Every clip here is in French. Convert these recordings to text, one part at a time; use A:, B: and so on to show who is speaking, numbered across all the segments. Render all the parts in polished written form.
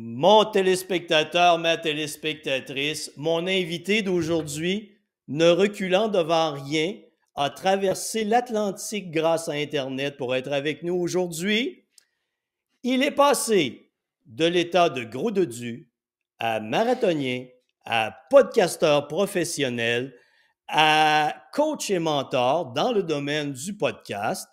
A: Mon téléspectateur, ma téléspectatrice, mon invité d'aujourd'hui, ne reculant devant rien, a traversé l'Atlantique grâce à Internet pour être avec nous aujourd'hui. Il est passé de l'état de gros dodu à marathonien, à podcasteur professionnel, à coach et mentor dans le domaine du podcast.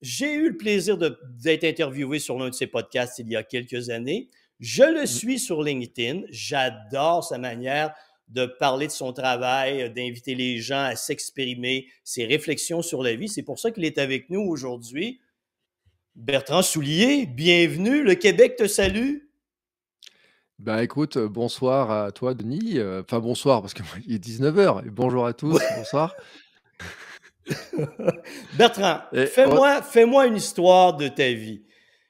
A: J'ai eu le plaisir d'être interviewé sur l'un de ses podcasts il y a quelques années. Je le suis sur LinkedIn. J'adore sa manière de parler de son travail, d'inviter les gens à s'exprimer, ses réflexions sur la vie. C'est pour ça qu'il est avec nous aujourd'hui. Bertrand Soulier, bienvenue. Le Québec te salue.
B: Bah écoute, bonsoir à toi Denis, enfin bonsoir parce que moi il est 19h et bonjour à tous, bonsoir.
A: Bertrand,
B: Et
A: fais-moi une histoire de ta vie.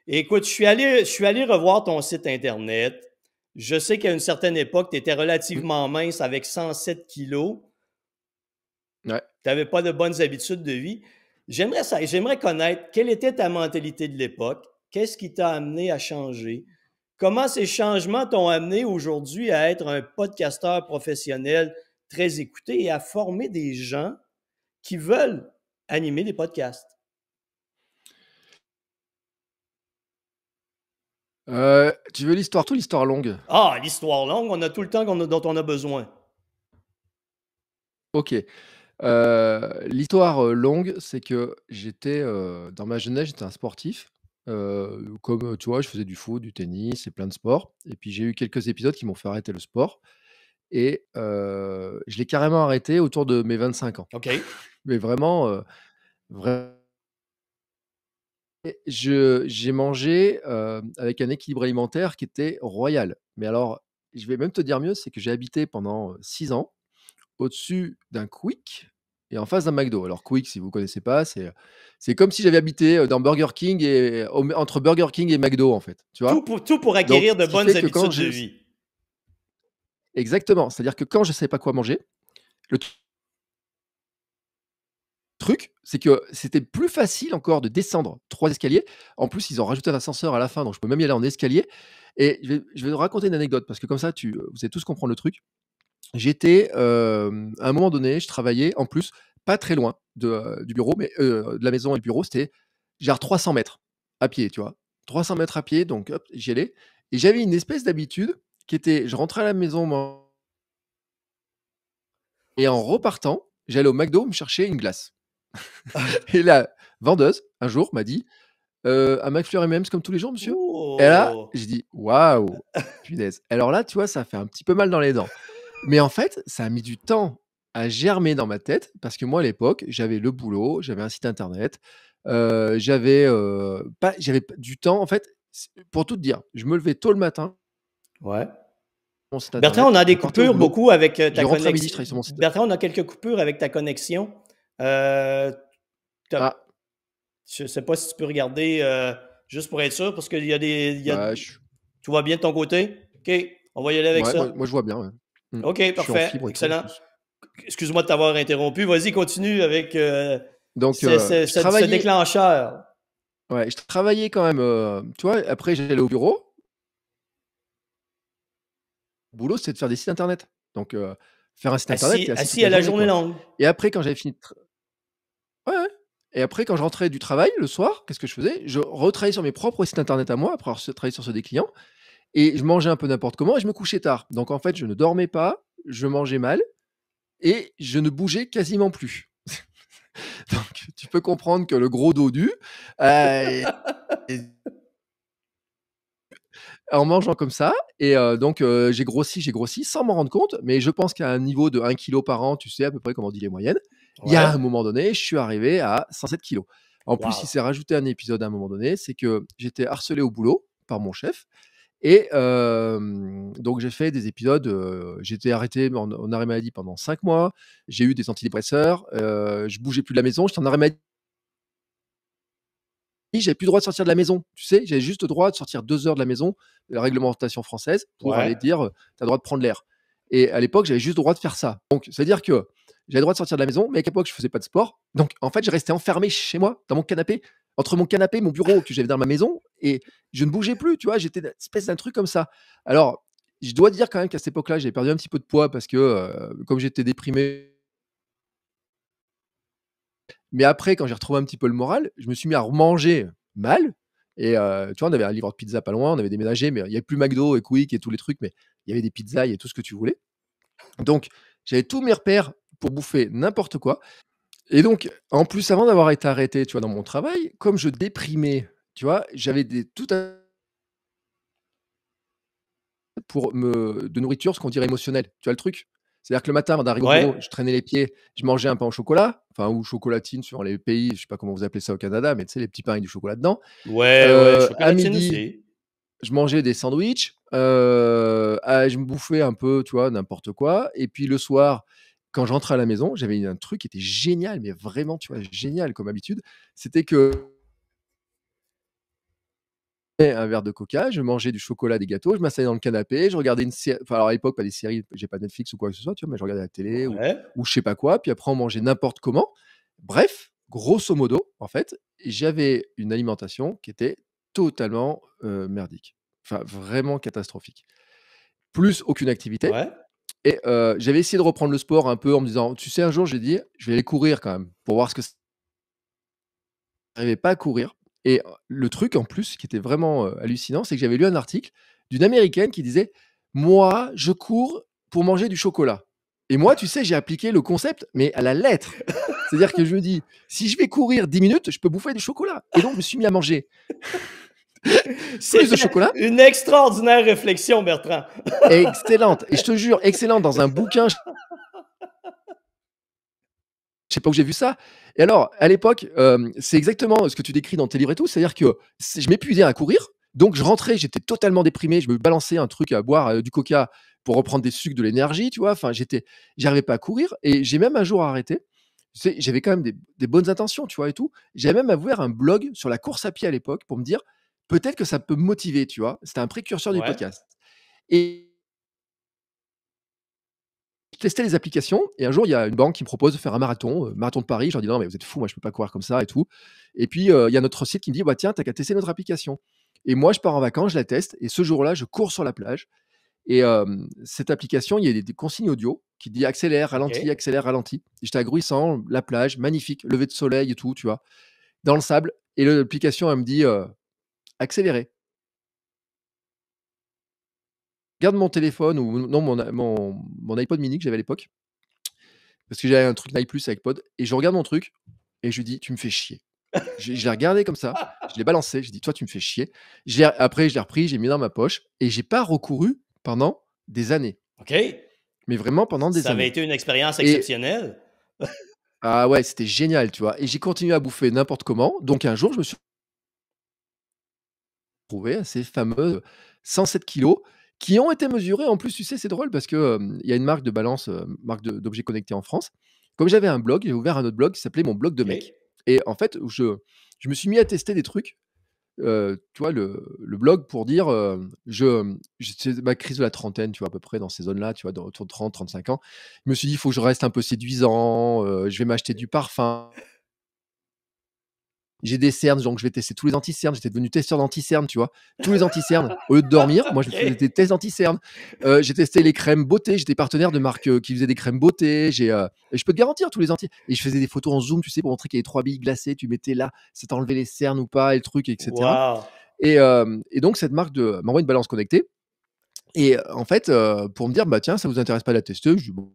A: Écoute, je suis allé revoir ton site Internet. Je sais qu'à une certaine époque, tu étais
B: mmh,
A: relativement mince avec 107 kilos.
B: ouais.
A: Tu n'avais pas de bonnes habitudes de vie. J'aimerais connaître quelle était ta mentalité de l'époque. Qu'est-ce qui t'a amené à changer? Comment ces changements t'ont amené aujourd'hui à être un podcasteur professionnel très écouté et à former des gens qui veulent animer des podcasts?
B: Tu veux l'histoire ou l'histoire longue?
A: Ah, l'histoire longue, on a tout le temps dont on a besoin.
B: OK, l'histoire, longue, c'est que j'étais, dans ma jeunesse, j'étais un sportif, comme, tu vois, je faisais du foot, du tennis et plein de sports et puis j'ai eu quelques épisodes qui m'ont fait arrêter le sport et je l'ai carrément arrêté autour de mes 25 ans.
A: OK.
B: Mais vraiment, vrai. Et j'ai mangé, avec un équilibre alimentaire qui était royal. Mais alors, je vais même te dire mieux, c'est que j'ai habité pendant, 6 ans au-dessus d'un Quick et en face d'un McDo. Alors Quick, si vous connaissez pas, c'est comme si j'avais habité, dans Burger King et entre Burger King et McDo, en fait, tu
A: Tout
B: vois?
A: pour, tout pour
B: Donc
A: acquérir de
B: ce qui
A: bonnes
B: fait que quand
A: habitudes de
B: je
A: vie.
B: exactement, c'est-à-dire que quand je savais pas quoi manger, le truc, c'est que c'était plus facile encore de descendre 3 escaliers. En plus, ils ont rajouté un ascenseur à la fin, donc je peux même y aller en escalier et je vais te raconter une anecdote parce que comme ça vous allez tous comprendre le truc. J'étais, à un moment donné, je travaillais en plus pas très loin du bureau, mais de la maison et le bureau, c'était genre 300 mètres à pied, tu vois? 300 mètres à pied, donc hop, j'y allais et j'avais une espèce d'habitude qui était je rentrais à la maison et en repartant, j'allais au McDo me chercher une glace et la vendeuse, un jour, m'a dit: un McFlurry M&M's comme tous les jours, monsieur?» Et là,
A: Oh!
B: j'ai dit: «Waouh, punaise». Alors là, tu vois, ça fait un petit peu mal dans les dents. Mais en fait, ça a mis du temps à germer dans ma tête parce que moi, à l'époque, j'avais le boulot, j'avais un site internet, j'avais pas du temps en fait, pour tout te dire, je me levais tôt le matin,
A: Ouais.
B: mon site
A: Bertrand, on
B: internet,
A: a
B: je
A: des
B: partais au
A: coupures
B: boulot,
A: beaucoup avec ta
B: je rentrais à midi, je
A: connexion.
B: travaillais sur mon site.
A: Bertrand, on a quelques coupures avec ta connexion. Euh,
B: Ah,
A: je ne sais pas si tu peux regarder juste pour être sûr, parce qu'il y a des.
B: bah, je
A: Tout va bien de ton côté? OK, on va y aller avec
B: ouais,
A: ça.
B: moi je vois bien, ouais. Mmh.
A: OK,
B: Je suis en
A: parfait.
B: fibre et tout en
A: Excellent.
B: plus.
A: Excuse-moi de t'avoir interrompu. Vas-y, continue avec
B: Donc je
A: ce
B: travaillais
A: déclencheur.
B: ouais, je travaillais quand même, tu vois? Après j'allais au bureau. Le boulot, c'était de faire des sites internet. Donc faire un site internet, tu es assis toute
A: Assis
B: la
A: à la
B: journée,
A: journée
B: quoi.
A: longue.
B: Et après quand j'avais fini de tra ouais, ouais. Et après quand je rentrais du travail, le soir, qu'est-ce que je faisais? Je retravaillais sur mes propres sites internet à moi, après avoir travaillé sur ceux des clients et je mangeais un peu n'importe comment et je me couchais tard. Donc en fait, je ne dormais pas, je mangeais mal et je ne bougeais quasiment plus. Donc tu peux comprendre que le gros dodu, heu, en mangeant comme ça et donc j'ai grossi sans m'en rendre compte, mais je pense qu'à un niveau de 1 kilo par an, tu sais à peu près comment on dit les moyennes. Il y a
A: Ouais.
B: un moment donné, je suis arrivé à 107 kilos. En plus, il
A: Wow.
B: s'est rajouté un épisode à un moment donné, c'est que j'étais harcelé au boulot par mon chef et donc j'ai fait des épisodes, j'ai été arrêté en arrêt maladie pendant 5 mois, j'ai eu des antidépresseurs, je bougeais plus de la maison, j'étais en arrêt maladie, j'avais plus le droit de sortir de la maison. Tu sais, j'avais juste le droit de sortir 2 heures de la maison, la réglementation française, pour
A: Ouais.
B: aller dire, «Tu as le droit de prendre l'air» et à l'époque, j'avais juste le droit de faire ça. Donc c'est-à-dire que j'avais le droit de sortir de la maison, mais à l'époque, je faisais pas de sport. Donc en fait, je restais enfermé chez moi, dans mon canapé, entre mon canapé et mon bureau que j'avais dans ma maison et je ne bougeais plus, tu vois? J'étais une espèce d'un truc comme ça. Alors, je dois dire quand même qu'à cette époque-là, j'avais perdu un petit peu de poids parce que, comme j'étais déprimé, mais après quand j'ai retrouvé un petit peu le moral, je me suis mis à remanger mal et tu vois, on avait un livreur de pizza pas loin, on avait déménagé, mais il y avait plus McDo et Quick et tous les trucs, mais il y avait des pizzas, il y avait tout ce que tu voulais. Donc j'avais tous mes repères pour bouffer n'importe quoi et donc en plus, avant d'avoir été arrêté, tu vois, dans mon travail, comme je déprimais, tu vois, j'avais des tout un pour me de nourriture, ce qu'on dirait émotionnelle. Tu vois le truc? C'est-à-dire que le matin, avant d'arriver au bureau,
A: Ouais,
B: je traînais les pieds, je mangeais un pain au chocolat, enfin ou chocolatine suivant les pays, je sais pas comment vous appelez ça au Canada, mais tu sais, les petits pains avec du chocolat dedans.
A: ouais, ouais,
B: À
A: chocolatine
B: midi,
A: aussi.
B: je mangeais des sandwichs, je me bouffais un peu, tu vois, n'importe quoi et puis le soir, quand je rentrais à la maison, j'avais un truc qui était génial, mais vraiment, tu vois, génial comme habitude, c'était que un verre de coca, je mangeais du chocolat, des gâteaux, je m'asseyais dans le canapé, je regardais une série enfin alors à l'époque pas des séries, j'ai pas Netflix ou quoi que ce soit, tu vois? Mais je regardais la télé
A: Ouais,
B: ou je sais pas quoi, puis après on mangeait n'importe comment. Bref, grosso modo, en fait, j'avais une alimentation qui était totalement, merdique. Enfin vraiment catastrophique. Plus aucune activité
A: ouais,
B: et j'avais essayé de reprendre le sport un peu en me disant: «Tu sais un jour j'ai dit: "Je vais aller courir quand même pour voir ce que j'arrivais pas à courir et le truc en plus qui était vraiment, hallucinant, c'est que j'avais lu un article d'une américaine qui disait: «Moi, je cours pour manger du chocolat» et moi, tu sais, j'ai appliqué le concept, mais à la lettre. C'est-à-dire que je me dis: «Si je vais courir 10 minutes, je peux bouffer du chocolat» et donc je me suis mis à manger plus de
A: c'est
B: chocolat,
A: une extraordinaire réflexion, Bertrand.
B: excellente et je te jure, excellente dans un bouquin, je sais pas où j'ai vu ça et alors à l'époque, c'est exactement ce que tu décris dans tes livres et tout, c'est-à-dire que je m'épuisais à courir, donc je rentrais, j'étais totalement déprimé, je me balançais un truc à boire, du coca pour reprendre des sucs, de l'énergie, tu vois? Enfin, j'arrivais pas à courir et j'ai même un jour arrêté. Tu sais, j'avais quand même des bonnes intentions, tu vois et tout. J'avais même ouvert un blog sur la course à pied à l'époque pour me dire: «Peut-être que ça peut me motiver», tu vois? C'était un précurseur du
A: Ouais,
B: podcast et je testais les applications et un jour, il y a une banque qui me propose de faire un marathon, marathon de Paris. Je leur dis: «Non, mais vous êtes fous, moi je peux pas courir comme ça et tout» et puis, il y a notre site qui me dit: «Bah, tiens, tu as qu'à tester notre application» et moi, je pars en vacances, je la teste et ce jour-là, je cours sur la plage et cette application, il y a des consignes audio qui dit:
A: OK.
B: accélère, ralentis». J'étais à Gruissan, la plage, magnifique, lever de soleil et tout, tu vois? Dans le sable et l'application, elle me dit, «Accélérer». Garde mon téléphone ou non, mon iPod mini que j'avais à l'époque, parce que j'avais un truc Nike+ avec pod et je regarde mon truc et je lui dis: «Tu me fais chier». Je l'ai regardé comme ça, je l'ai balancé, j'ai dit: «Toi, tu me fais chier». Après, je l'ai repris, j'ai mis dans ma poche et j'ai pas recouru pendant des années,
A: OK.
B: mais vraiment pendant des
A: Ça avait
B: années
A: été une expérience
B: et
A: exceptionnelle.
B: ah ouais, c'était génial, tu vois? Et j'ai continué à bouffer n'importe comment, donc un jour, je me suis retrouvé à ces fameux 107 kilos qui ont été mesurés en plus, tu sais, c'est drôle parce que, il y a une marque de balance, marque d'objets connectés en France. Comme j'avais un blog, j'ai ouvert un autre blog qui s'appelait Mon blog de mec
A: OK.
B: et en fait, je me suis mis à tester des trucs. Tu vois, le blog pour dire, c'est ma crise de la trentaine, tu vois, à peu près dans ces zones-là, tu vois, dans autour de 30-35 ans. Je me suis dit: «Il faut que je reste un peu séduisant, je vais m'acheter du parfum». J'ai des cernes, donc je vais tester tous les anti-cernes. J'étais devenu testeur d'anti-cernes, tu vois? Tous les anti-cernes, au lieu de dormir, moi je me faisais
A: OK.
B: des tests anti-cernes. J'ai testé les crèmes beauté, j'étais partenaire de marques, qui faisaient des crèmes beauté. Et je peux te garantir tous les anti et je faisais des photos en zoom, tu sais, pour montrer qu'il y avait 3 billes glacées, tu mettais là, ça t'enlevait les cernes ou pas et le truc et cetera.
A: Wow!
B: Et donc cette marque m'envoie une balance connectée et en fait, pour me dire: «Bah, tiens, ça vous intéresse pas de la tester?» Je dis: «Bon».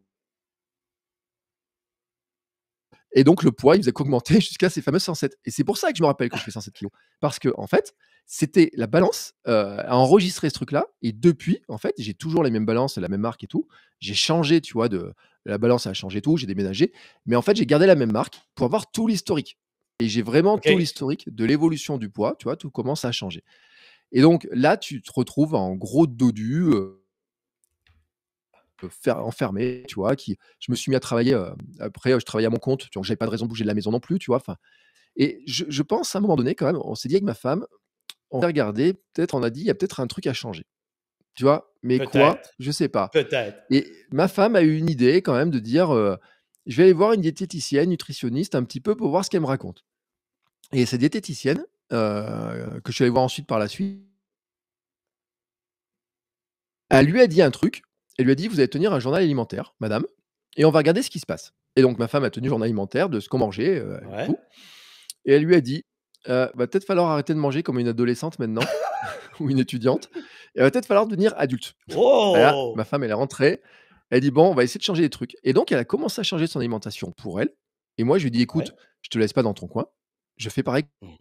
B: Et donc le poids, il faisait qu'augmenter jusqu'à ces fameux 107 et c'est pour ça que je me rappelle que je fais 107 kilogrammes. Parce que en fait, c'était la balance, a enregistré ce truc-là et depuis, en fait, j'ai toujours les mêmes balances, la même marque et tout. J'ai changé, tu vois, de la balance a changé et tout, j'ai déménagé, mais en fait, j'ai gardé la même marque pour avoir tout l'historique et j'ai vraiment tout
A: OK.
B: l'historique de l'évolution du poids, tu vois, tout comment ça a changé et donc là, tu te retrouves en gros dodu, faire enfermé, tu vois? Je me suis mis à travailler, après, je travaillais à mon compte, donc j'avais pas de raison de bouger de la maison non plus, tu vois? Enfin et je pense à un moment donné quand même, on s'est dit avec ma femme, on s'est regardé, peut-être on a dit: «Il y a peut-être un truc à changer», tu vois? Mais quoi?
A: Peut-être,
B: Je sais pas
A: peut-être.
B: et ma femme a eu une idée quand même de dire, «Je vais aller voir une diététicienne, nutritionniste un petit peu pour voir ce qu'elle me raconte» Et cette diététicienne, que je suis allé voir ensuite par la suite, elle lui a dit un truc. Elle lui a dit: «Vous allez tenir un journal alimentaire, madame, et on va regarder ce qui se passe». Et donc ma femme a tenu le journal alimentaire de ce qu'on mangeait, et
A: Ouais.
B: tout. Et elle lui a dit: Va peut-être falloir arrêter de manger comme une adolescente maintenant ou une étudiante. Il va peut-être falloir devenir adulte». Et là, ma
A: Oh!
B: femme, elle est rentrée. Elle dit: «Bon, on va essayer de changer des trucs». Et donc elle a commencé à changer son alimentation pour elle. Et moi, je lui ai dit: «Écoute,
A: Ouais.
B: je te laisse pas dans ton coin, je fais pareil».
A: Mmh.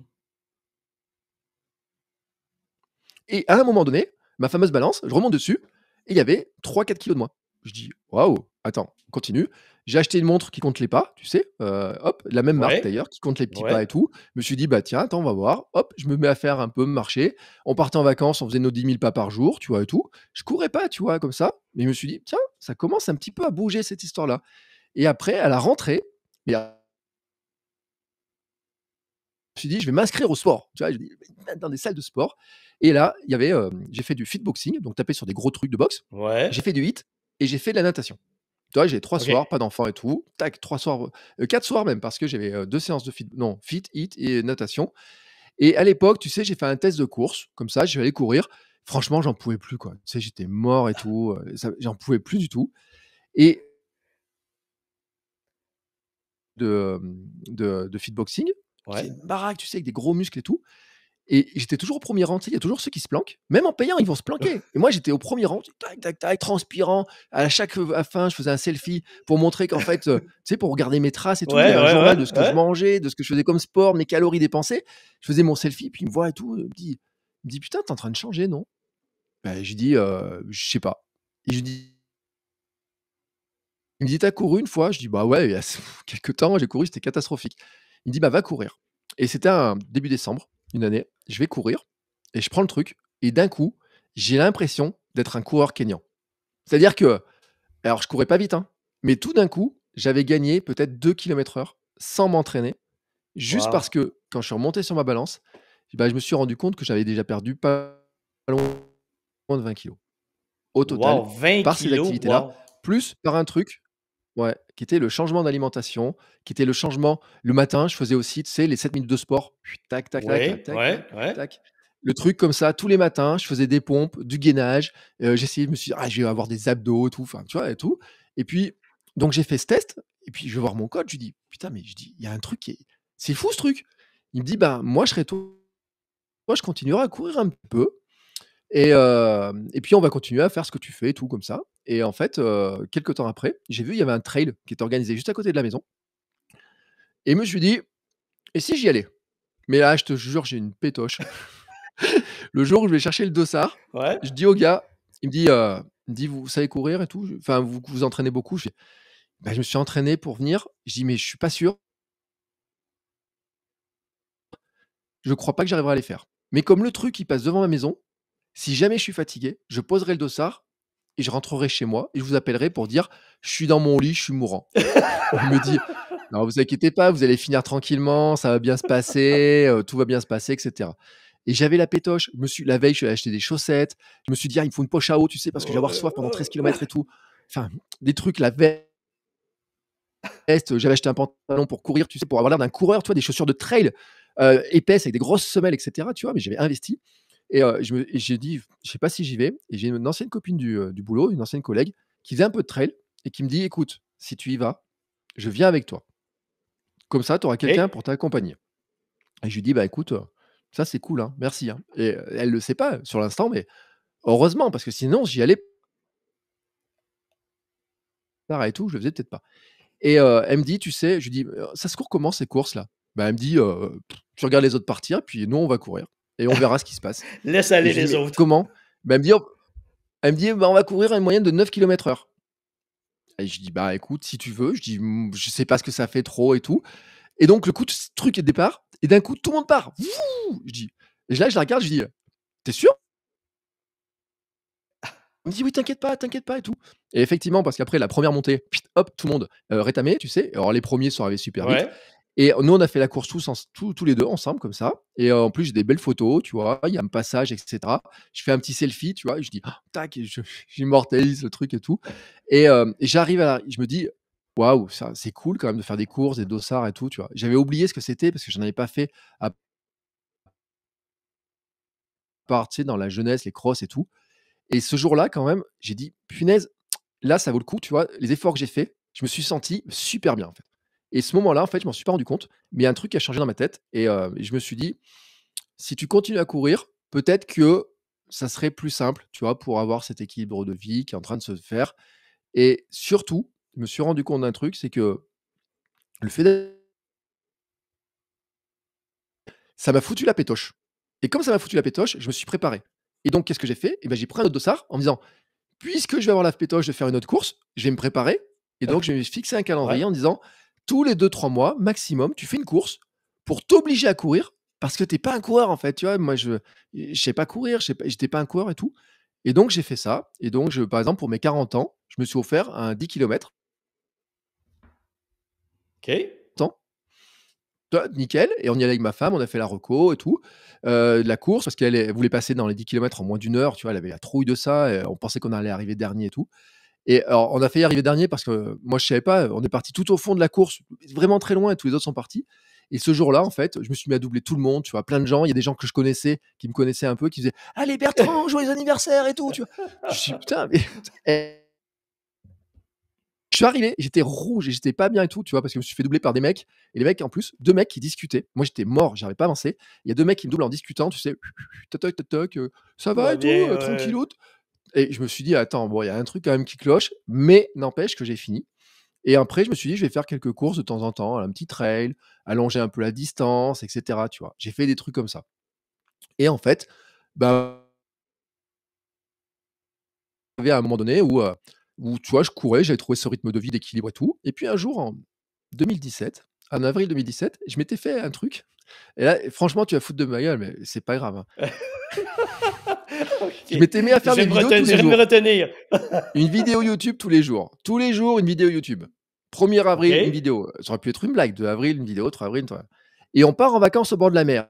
B: Et à un moment donné, ma fameuse balance, je remonte dessus et il y avait 3-4 kilos de moins. Je dis: «Waouh, attends, continue». J'ai acheté une montre qui compte les pas, tu sais, hop, la même marque
A: Ouais.
B: d'ailleurs, qui compte les petits pas et
A: Ouais.
B: tout. Je me suis dit: «Bah, tiens, attends, on va voir». Hop, je me mets à faire un peu marcher. On partait en vacances, on faisait nos 10 000 pas par jour, tu vois et tout. Je courais pas, tu vois, comme ça, mais je me suis dit: «Tiens, ça commence un petit peu à bouger cette histoire-là». Et après, à la rentrée, et me suis dit: «Je vais m'inscrire au sport». Tu vois? Je me dis: «Dans des salles de sport». Et là, il y avait, j'ai fait du fitboxing, donc taper sur des gros trucs de boxe.
A: Ouais.
B: J'ai fait du HIIT et j'ai fait de la natation. Tu vois? J'ai 3
A: OK.
B: soirs, pas d'enfants et tout. Tac, 3 soirs, 4 soirs même parce que j'avais, 2 séances de fit, HIIT et natation. Et à l'époque, tu sais, j'ai fait un test de course, comme ça, je suis allé courir. Franchement, j'en pouvais plus, quoi. Tu sais, j'étais mort et tout, ça j'en pouvais plus du tout. Et de fitboxing, c'est
A: Ouais.
B: une baraque, tu sais, avec des gros muscles et tout. Et j'étais toujours au premier rang, tu sais, il y a toujours ceux qui se planquent. Même en payant, ils vont se planquer. Et moi, j'étais au premier rang, tac, tac, tac, transpirant. À chaque fin, je faisais un selfie pour montrer qu'en fait, tu sais, pour regarder mes traces et tout. Il y
A: Ouais,
B: avait un
A: ouais,
B: journal de
A: ouais,
B: ce que je
A: ouais.
B: mangeais, de ce que je faisais comme sport, mes calories dépensées. Je faisais mon selfie, puis il me voit et tout. Il me dit: «Putain, t'es en train de changer, non?» Ben, je lui dis: «Je sais pas». Et je lui dis Il me dit: «Tu couru une fois?» Je dis: «Bah ouais, il y a quelque temps, j'ai couru, c'était catastrophique». Il me dit: «Bah va courir». Et c'était un début décembre, une année. Je vais courir et je prends le truc et d'un coup, j'ai l'impression d'être un coureur kényan. C'est-à-dire que, alors je courais pas vite, hein, mais tout d'un coup, j'avais gagné peut-être 2 km/h sans m'entraîner, juste parce
A: Waouh!
B: que quand je suis remonté sur ma balance, bah, je me suis rendu compte que j'avais déjà perdu pas loin de 20 kilos au total
A: Wow, 20
B: par ces
A: kilos,
B: activités-là,
A: wow!
B: plus par un truc. Ouais, qui était le changement d'alimentation, qui était le changement le matin, je faisais aussi, tu sais, les 7 minutes de sport. Chut, tac, tac, tac, tac,
A: Oui,
B: tac,
A: ouais,
B: tac,
A: ouais.
B: tac. Le truc comme ça tous les matins, je faisais des pompes, du gainage, j'essayais, je me suis dit: «Ah, je vais avoir des abdos et tout», enfin, tu vois et tout. Et puis donc j'ai fait ce test et puis je vais voir mon coach, je lui dis: «Putain, mais» je dis: «Il y a un truc qui est c'est fou ce truc». Il me dit: «Ben, moi je serais toi, je continuerai à courir un peu et puis on va continuer à faire ce que tu fais et tout comme ça». Et en fait, quelque temps après, j'ai vu il y avait un trail qui était organisé juste à côté de la maison et je me suis dit: «Et si j'y allais?» Mais là, je te jure, j'ai une pétoche. Le jour où je vais chercher le dossard,
A: Ouais.
B: je dis au gars, il me dit: «Vous savez courir et tout? Enfin, vous vous entraînez beaucoup?» Je fais: «Bah, je me suis entraîné pour venir». Je dis: «Mais je suis pas sûr, je crois pas que j'arriverai à les faire. Mais comme le truc, il passe devant ma maison, si jamais je suis fatigué, je poserai le dossard et je rentrerai chez moi et je vous appellerai pour dire: "Je suis dans mon lit, je suis mourant".» Il me dit: «Non, vous inquiétez pas, vous allez finir tranquillement, ça va bien se passer, tout va bien se passer» et cetera. Et j'avais la pétoche. La veille, je suis allé acheter des chaussettes. Je me suis dit: «Ah, il me faut une poche à eau, tu sais, parce que je vais avoir soif pendant 13 kilomètres et tout». Enfin, des trucs, la veste, j'avais acheté un pantalon pour courir, tu sais, pour avoir l'air d'un coureur, tu vois, des chaussures de trail, épaisses avec des grosses semelles et cetera, tu vois? Mais j'avais investi et j'ai dit: «Je sais pas si j'y vais». Et j'ai une ancienne copine du boulot, une ancienne collègue qui faisait un peu de trail et qui me dit: «Écoute, si tu y vas, je viens avec toi. Comme ça, tu auras quelqu'un
A: OK.
B: pour t'accompagner». Et je lui dis: «Bah, écoute, ça c'est cool, hein, merci, hein». Et elle le sait pas sur l'instant, mais heureusement parce que sinon j'y allais pas et tout, je le faisais peut-être pas. Et elle me dit: «Tu sais», je lui dis: Ça se court comment ces courses-là?» Bah, elle me dit: Tu regardes les autres partir, puis nous on va courir et on verra ce qui se passe».
A: Laisse
B: Et
A: aller
B: je lui dis:
A: les
B: «Mais
A: autres.
B: comment?» Bah, elle me dit: «Bah, on va courir à une moyenne de 9 km/h». Et je dis: «Bah, écoute, si tu veux». Je dis: Je sais pas ce que ça fait trop et tout». Et donc le coup de ce truc est de départ et d'un coup tout le monde part. Wouh! Je dis et là je la regarde, je dis: «Tu sûr?» Elle me dit: «Oui, t'inquiète pas et tout». Et effectivement, parce qu'après la première montée, hop, tout le monde, rétamé, tu sais? Alors les premiers sont arrivés super vite.
A: Ouais.
B: Et nous, on a fait la course tous les 2 ensemble comme ça. Et en plus, j'ai des belles photos, tu vois? Il y a un passage et cetera. Je fais un petit selfie, tu vois? Et je dis: «Ah, tac», et j'immortalise le truc et tout. Et j'arrive à la je me dis: waouh, ça c'est cool quand même de faire des courses, des dossards et tout, tu vois? J'avais oublié ce que c'était parce que j'en avais pas fait à part, tu sais, dans la jeunesse, les crosses et tout. Et ce jour-là, quand même, j'ai dit: «Punaise, là, ça vaut le coup», tu vois? Les efforts que j'ai faits, je me suis senti super bien, en fait. Et ce moment-là, en fait, je m'en suis pas rendu compte, mais il y a un truc qui a changé dans ma tête et je me suis dit: «Si tu continues à courir, peut-être que ça serait plus simple», tu vois? Pour avoir cet équilibre de vie qui est en train de se faire et surtout, je me suis rendu compte d'un truc, c'est que le fait d'être ça m'a foutu la pétoche et comme ça m'a foutu la pétoche, je me suis préparé et donc qu'est-ce que j'ai fait? Et ben, j'ai pris un autre dossard en me disant: «Puisque je vais avoir la pétoche de faire une autre course, je vais me préparer» et donc je vais me fixer un
A: Ouais.
B: calendrier en disant: «Tous les 2-3 mois maximum, tu fais une course pour t'obliger à courir» parce que tu es pas un coureur, en fait, tu vois? Moi, je sais pas courir, je sais pas j'étais pas un coureur et tout et donc j'ai fait ça et donc par exemple, pour mes 40 ans, je me suis offert un 10 kilomètres
A: OK.
B: nickel et on y allait avec ma femme, on a fait la reco et tout, de la course parce elle voulait passer dans les 10 kilomètres en moins d'1 heure, tu vois? Elle avait la trouille de ça et on pensait qu'on allait arriver dernier et tout et alors on a failli arriver dernier parce que moi je savais pas, on est parti tout au fond de la course, vraiment très loin et tous les autres sont partis et ce jour-là, en fait, je me suis mis à doubler tout le monde, tu vois? Plein de gens, il y a des gens que je connaissais, qui me connaissaient un peu, qui disaient: «Allez Bertrand, joyeux anniversaire et tout», tu vois? Je suis «Putain mais» je suis arrivé, j'étais rouge et j'étais pas bien et tout, tu vois? Parce que je me suis fait doubler par des mecs et les mecs en plus, 2 mecs qui discutaient. Moi, j'étais mort, j'arrivais pas à avancer. Il y a 2 mecs qui me doublent en discutant, tu sais? Toc toc toc toc, «Ça
A: Tout
B: va
A: va
B: et tout,
A: bien, ouais.
B: tranquillou?» Et je me suis dit: «Attends, bon, il y a un truc quand même qui cloche», mais n'empêche que j'ai fini et après je me suis dit: «Je vais faire quelques courses de temps en temps, un petit trail, allonger un peu la distance et cetera», tu vois? J'ai fait des trucs comme ça et en fait, bah arrivé à un moment donné où tu vois, je courais, j'avais trouvé ce rythme de vie, d'équilibre et tout et puis un jour en 2017, en avril 2017, je m'étais fait un truc et là, franchement, tu vas foutre de ma gueule, mais c'est pas grave, hein.
A: OK.
B: Je m'étais mis à faire des vidéos tous
A: Je
B: les
A: vais me
B: jours.
A: retenir.
B: Une vidéo YouTube tous les jours. Tous les jours, une vidéo YouTube. 1er avril, une
A: OK.
B: vidéo. Ça aurait pu être une blague. 2 avril, une vidéo. 3 avril, et on part en vacances au bord de la mer.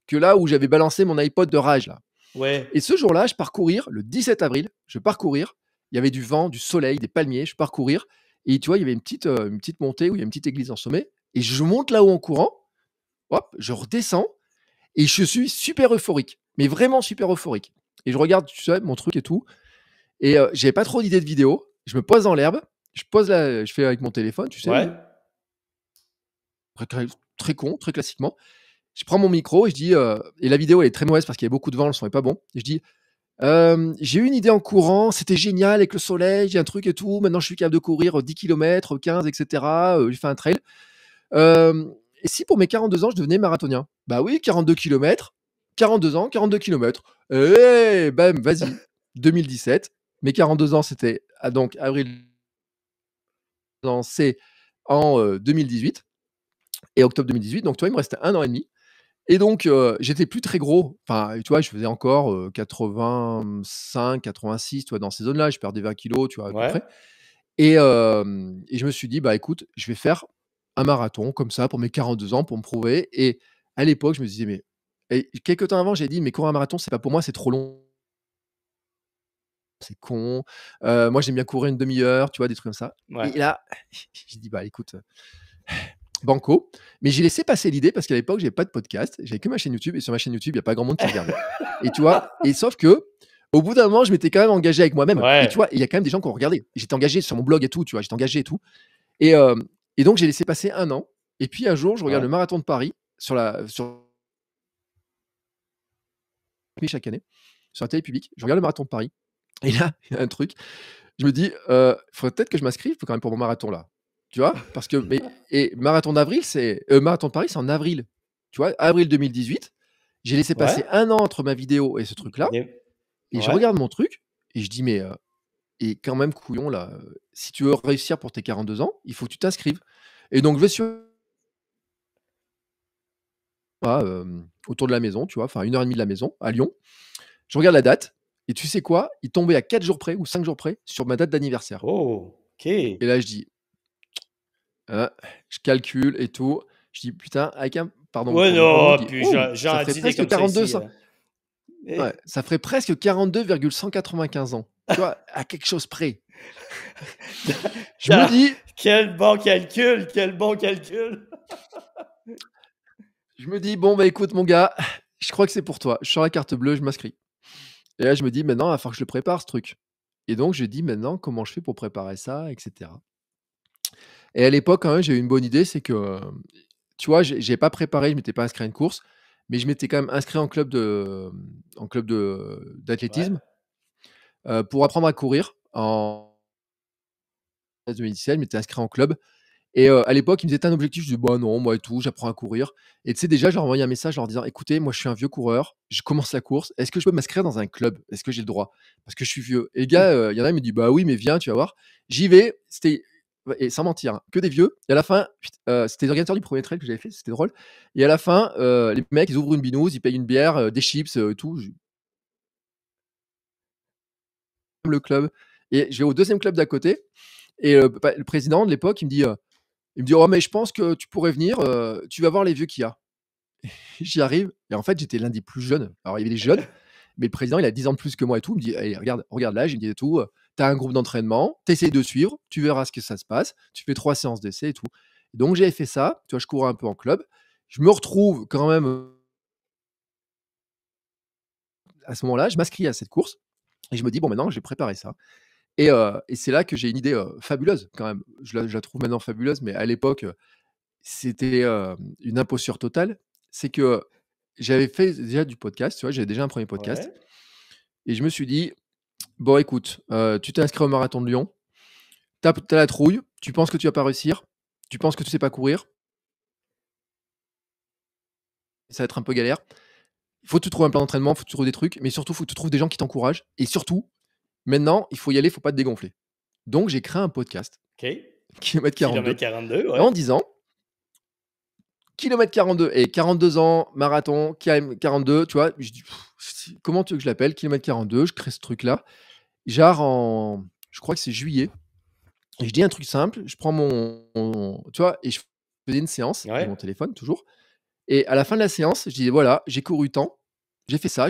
B: Que là où j'avais balancé mon iPod de rage là.
A: Ouais.
B: Et ce jour-là, je pars courir, le 17 avril, je pars courir. Il y avait du vent, du soleil, des palmiers, je pars courir et tu vois, il y avait une petite montée où il y a une petite église en sommet et je monte là-haut en courant, hop, je redescends et je suis super euphorique, mais vraiment super euphorique et je regarde, tu sais, mon truc et tout et j'avais pas trop d'idées de vidéo. Je me pose dans l'herbe, je fais avec mon téléphone, tu sais,
A: Ouais.
B: très con, très classiquement. Je prends mon micro et je dis, et la vidéo elle est très mauvaise parce qu'il y avait beaucoup de vent, le son est pas bon et je dis: J'ai eu une idée en courant, c'était génial avec le soleil, j'ai un truc et tout. Maintenant, je suis capable de courir 10 kilomètres, 15 et cetera, j'ai fait un trail. Et si pour mes 42 ans, je devenais marathonien? Bah oui, 42 kilomètres, 42 ans, 42 kilomètres. Eh bam, vas-y. 2017, mes 42 ans, c'était donc avril c'est en, 2018 et octobre 2018. Donc tu vois, il me restait 1 an et demi. Et donc, j'étais plus très gros. Enfin, tu vois, je faisais encore, 85-86, tu vois, dans ces zones-là. Je perdais 20 kilogrammes, tu vois, à peu
A: Ouais.
B: près. Et je me suis dit: «Bah, écoute, je vais faire un marathon comme ça pour mes 42 ans, pour me prouver» et à l'époque, je me disais: «Mais» et quelque temps avant, j'ai dit: «Mais courir un marathon, c'est pas pour moi, c'est trop long, c'est con. Moi, j'aime bien courir une demi heure», tu vois, des trucs comme ça.
A: Ouais.
B: Et là, j'ai dit: «Bah, écoute, banco», mais j'ai laissé passer l'idée parce qu'à l'époque, j'avais pas de podcast, j'avais que ma chaîne YouTube et sur ma chaîne YouTube, il y a pas grand monde qui regardait et tu vois? Et sauf que, au bout d'un moment, je m'étais quand même engagé avec moi-même et tu
A: Ouais.
B: vois? Il y a quand même des gens qui ont regardé. J'étais engagé sur mon blog et tout, tu vois? J'étais engagé et tout et donc j'ai laissé passer 1 an et puis un jour, je regarde
A: Ouais.
B: le marathon de Paris sur chaque année, sur la télé publique. Je regarde le marathon de Paris et là, il y a un truc, je me dis: «Faudrait peut-être que je m'inscrive quand même pour mon marathon là». Tu vois? Parce que marathon de Paris, c'est en avril. Tu vois? Avril 2018, j'ai laissé
A: Ouais.
B: passer 1 an entre ma vidéo et ce truc-là
A: Bien.
B: et je
A: Ouais.
B: regarde mon truc et je dis: «Mais et quand même couillon là, si tu veux réussir pour tes 42 ans, il faut que tu t'inscrives» et donc je vais sur autour de la maison, tu vois? Enfin 1 heure et demie de la maison, à Lyon. Je regarde la date et tu sais quoi? Il tombait à 4 jours près ou 5 jours près sur ma date d'anniversaire
A: Oh,
B: et
A: OK.
B: là je dis: «Hein», je calcule et tout. Je dis: «Putain, avec un» pardon
A: Ouais,
B: pour le gros mot, je
A: non,
B: dis:
A: puis
B: «Oh, ça
A: j'en
B: ferait
A: dis des
B: presque
A: comme ça
B: 42
A: ici,
B: ça». Ouais, ça ferait presque 42,195 ans. Tu vois, à quelque chose près. Je me dis
A: Quel bon calcul! Quel bon calcul!
B: je me dis: «Bon, bah, écoute mon gars, je crois que c'est pour toi. Je sors la carte bleue, je m'inscris». Et là, je me dis: «Maintenant, il va falloir que je le prépare ce truc». Et donc je dis: «Maintenant, comment je fais pour préparer ça?» et cetera. Et à l'époque, quand même, j'ai eu une bonne idée, c'est que, tu vois, j'ai pas préparé, je m'étais pas inscrit à une course, mais je m'étais quand même inscrit en club
A: Ouais,
B: d'athlétisme, pour apprendre à courir. En 2017, je m'étais inscrit en club et à l'époque, ils me disaient: «Tu as un objectif?» Je dis: «Bah non, moi et tout, j'apprends à courir» et tu sais, déjà, je leur envoyé un message en leur disant: «Écoutez, moi, je suis un vieux coureur, je commence la course, est-ce que je peux m'inscrire dans un club? Est-ce que j'ai le droit? Parce que je suis vieux» et le gars, il y en a, il me dit: «Bah oui, mais viens, tu vas voir». J'y vais, c'était ouais et sans mentir, hein, que des vieux et à la fin, c'était les organisateurs du 1er trail que j'avais fait, c'était drôle et à la fin, les mecs, ils ouvrent une binouse, ils payent une bière, des chips, tout, je le club et je vais au deuxième club d'à côté et le président de l'époque, il me dit: «Oh mais je pense que tu pourrais venir, tu vas voir les vieux qu'il y a». J'y arrive et en fait, j'étais l'un des plus jeunes. Alors il y avait des jeunes, mais le président, il a 10 ans de plus que moi et tout. Il me dit: «Allez, regarde l'âge», il me dit et tout, «Tu as un groupe d'entraînement, tu essaies de suivre, tu verras ce que ça se passe, tu fais 3 séances d'essai et tout». Donc j'avais fait ça, tu vois? Je courais un peu en club. Je me retrouve quand même, à ce moment-là, je m'inscris à cette course et je me dis: «Bon maintenant, je vais préparer ça». Et c'est là que j'ai une idée, fabuleuse quand même. Je la trouve maintenant fabuleuse, mais à l'époque, c'était, une imposture totale. C'est que j'avais fait déjà du podcast, tu vois? J'avais déjà un premier podcast
A: ouais.
B: et je me suis dit: «Bon écoute, tu t'es inscrit au marathon de Lyon, tu as la trouille, tu penses que tu vas pas réussir, tu penses que tu sais pas courir, ça va être un peu galère. Il faut que tu trouves un plan d'entraînement, il faut que tu trouves des trucs, mais surtout, il faut que tu trouves des gens qui t'encouragent et surtout, maintenant, il faut y aller, il faut pas te dégonfler». Donc j'ai créé un podcast,
A: OK.
B: Kilomètre
A: Kilomètre
B: 42,
A: 42, ouais.
B: en disant Kilomètre 42 et 42 ans, marathon, KM 42, tu vois? Je dis: «Comment tu veux que je l'appelle?» Kilomètre 42, je crée ce truc-là. Genre en je crois que c'est juillet et je dis un truc simple, je prends tu vois? Et je faisais une séance avec
A: Ouais.
B: mon téléphone toujours et à la fin de la séance, je disais: «Voilà, j'ai couru tant, j'ai fait ça.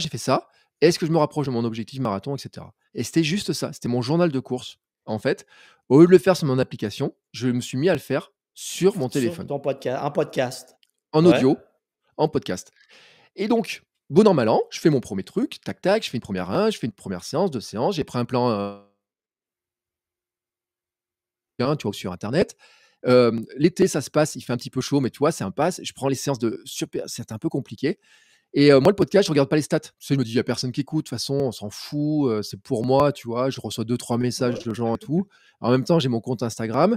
B: Est-ce que je me rapproche de mon objectif marathon?» et cetera et c'était juste ça, c'était mon journal de course. En fait, au lieu de le faire sur mon application, je me suis mis à le faire sur mon
A: Sur
B: téléphone,
A: ton podcast, en podcast.
B: en
A: Ouais.
B: audio, en podcast. Et donc, bon an, mal an, je fais mon premier truc, tac, tac, je fais une première re je fais une première séance, 2 séances, j'ai pris un plan, bien, tu vois, sur internet. L'été, ça se passe, il fait un petit peu chaud, mais tu vois, c'est un pass. Je prends les séances de super c'est un peu compliqué et moi, le podcast, je regarde pas les stats. Tu sais, je me dis: «Il y a personne qui écoute, de toute façon, on s'en fout, c'est pour moi», tu vois? Je reçois 2-3 messages
A: Ouais.
B: de gens et tout. En même temps, j'ai mon compte Instagram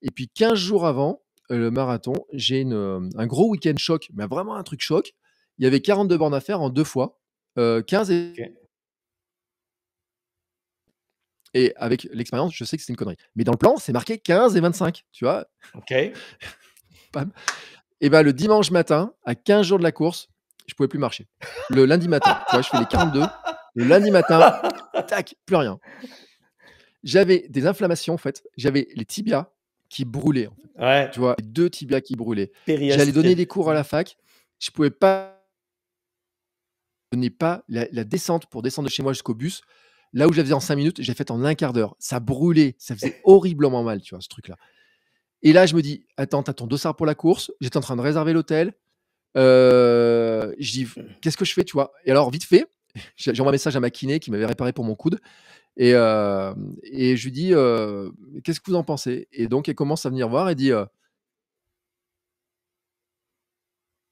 B: et puis 15 jours avant, le marathon, j'ai un gros week-end choc, mais vraiment un truc choc. Il y avait 42 bornes à faire en 2 fois, 15
A: OK.
B: et avec l'expérience, je sais que c'est une connerie. Mais dans le plan, c'est marqué 15 et 25, tu vois?
A: OK.
B: Bam et bah, le dimanche matin, à 15 jours de la course, je pouvais plus marcher. Le lundi matin, tu vois? Je fais les 42. Le lundi matin, tac, plus rien. J'avais des inflammations, en fait. J'avais les tibias qui brûlaient, en fait.
A: Ouais.
B: Tu vois? Les 2 tibias qui brûlaient. J'allais donner
A: Périostite.
B: des cours à la fac, je pouvais pas donner pas la descente pour descendre de chez moi jusqu'au bus. Là où je la faisais en 5 minutes, je l'ai faite en 1/4 d'heure. Ça brûlait, ça faisait horriblement mal, tu vois, ce truc-là. Et là, je me dis: «Attends, tu as ton dossard pour la course». J'étais en train de réserver l'hôtel. Je dis: «Qu'est-ce que je fais?» tu vois? Et alors vite fait, j'envoie un message à ma kiné qui m'avait réparé pour mon coude et je lui dis: «Qu'est-ce que vous en pensez?» et donc elle commence à venir voir et dit,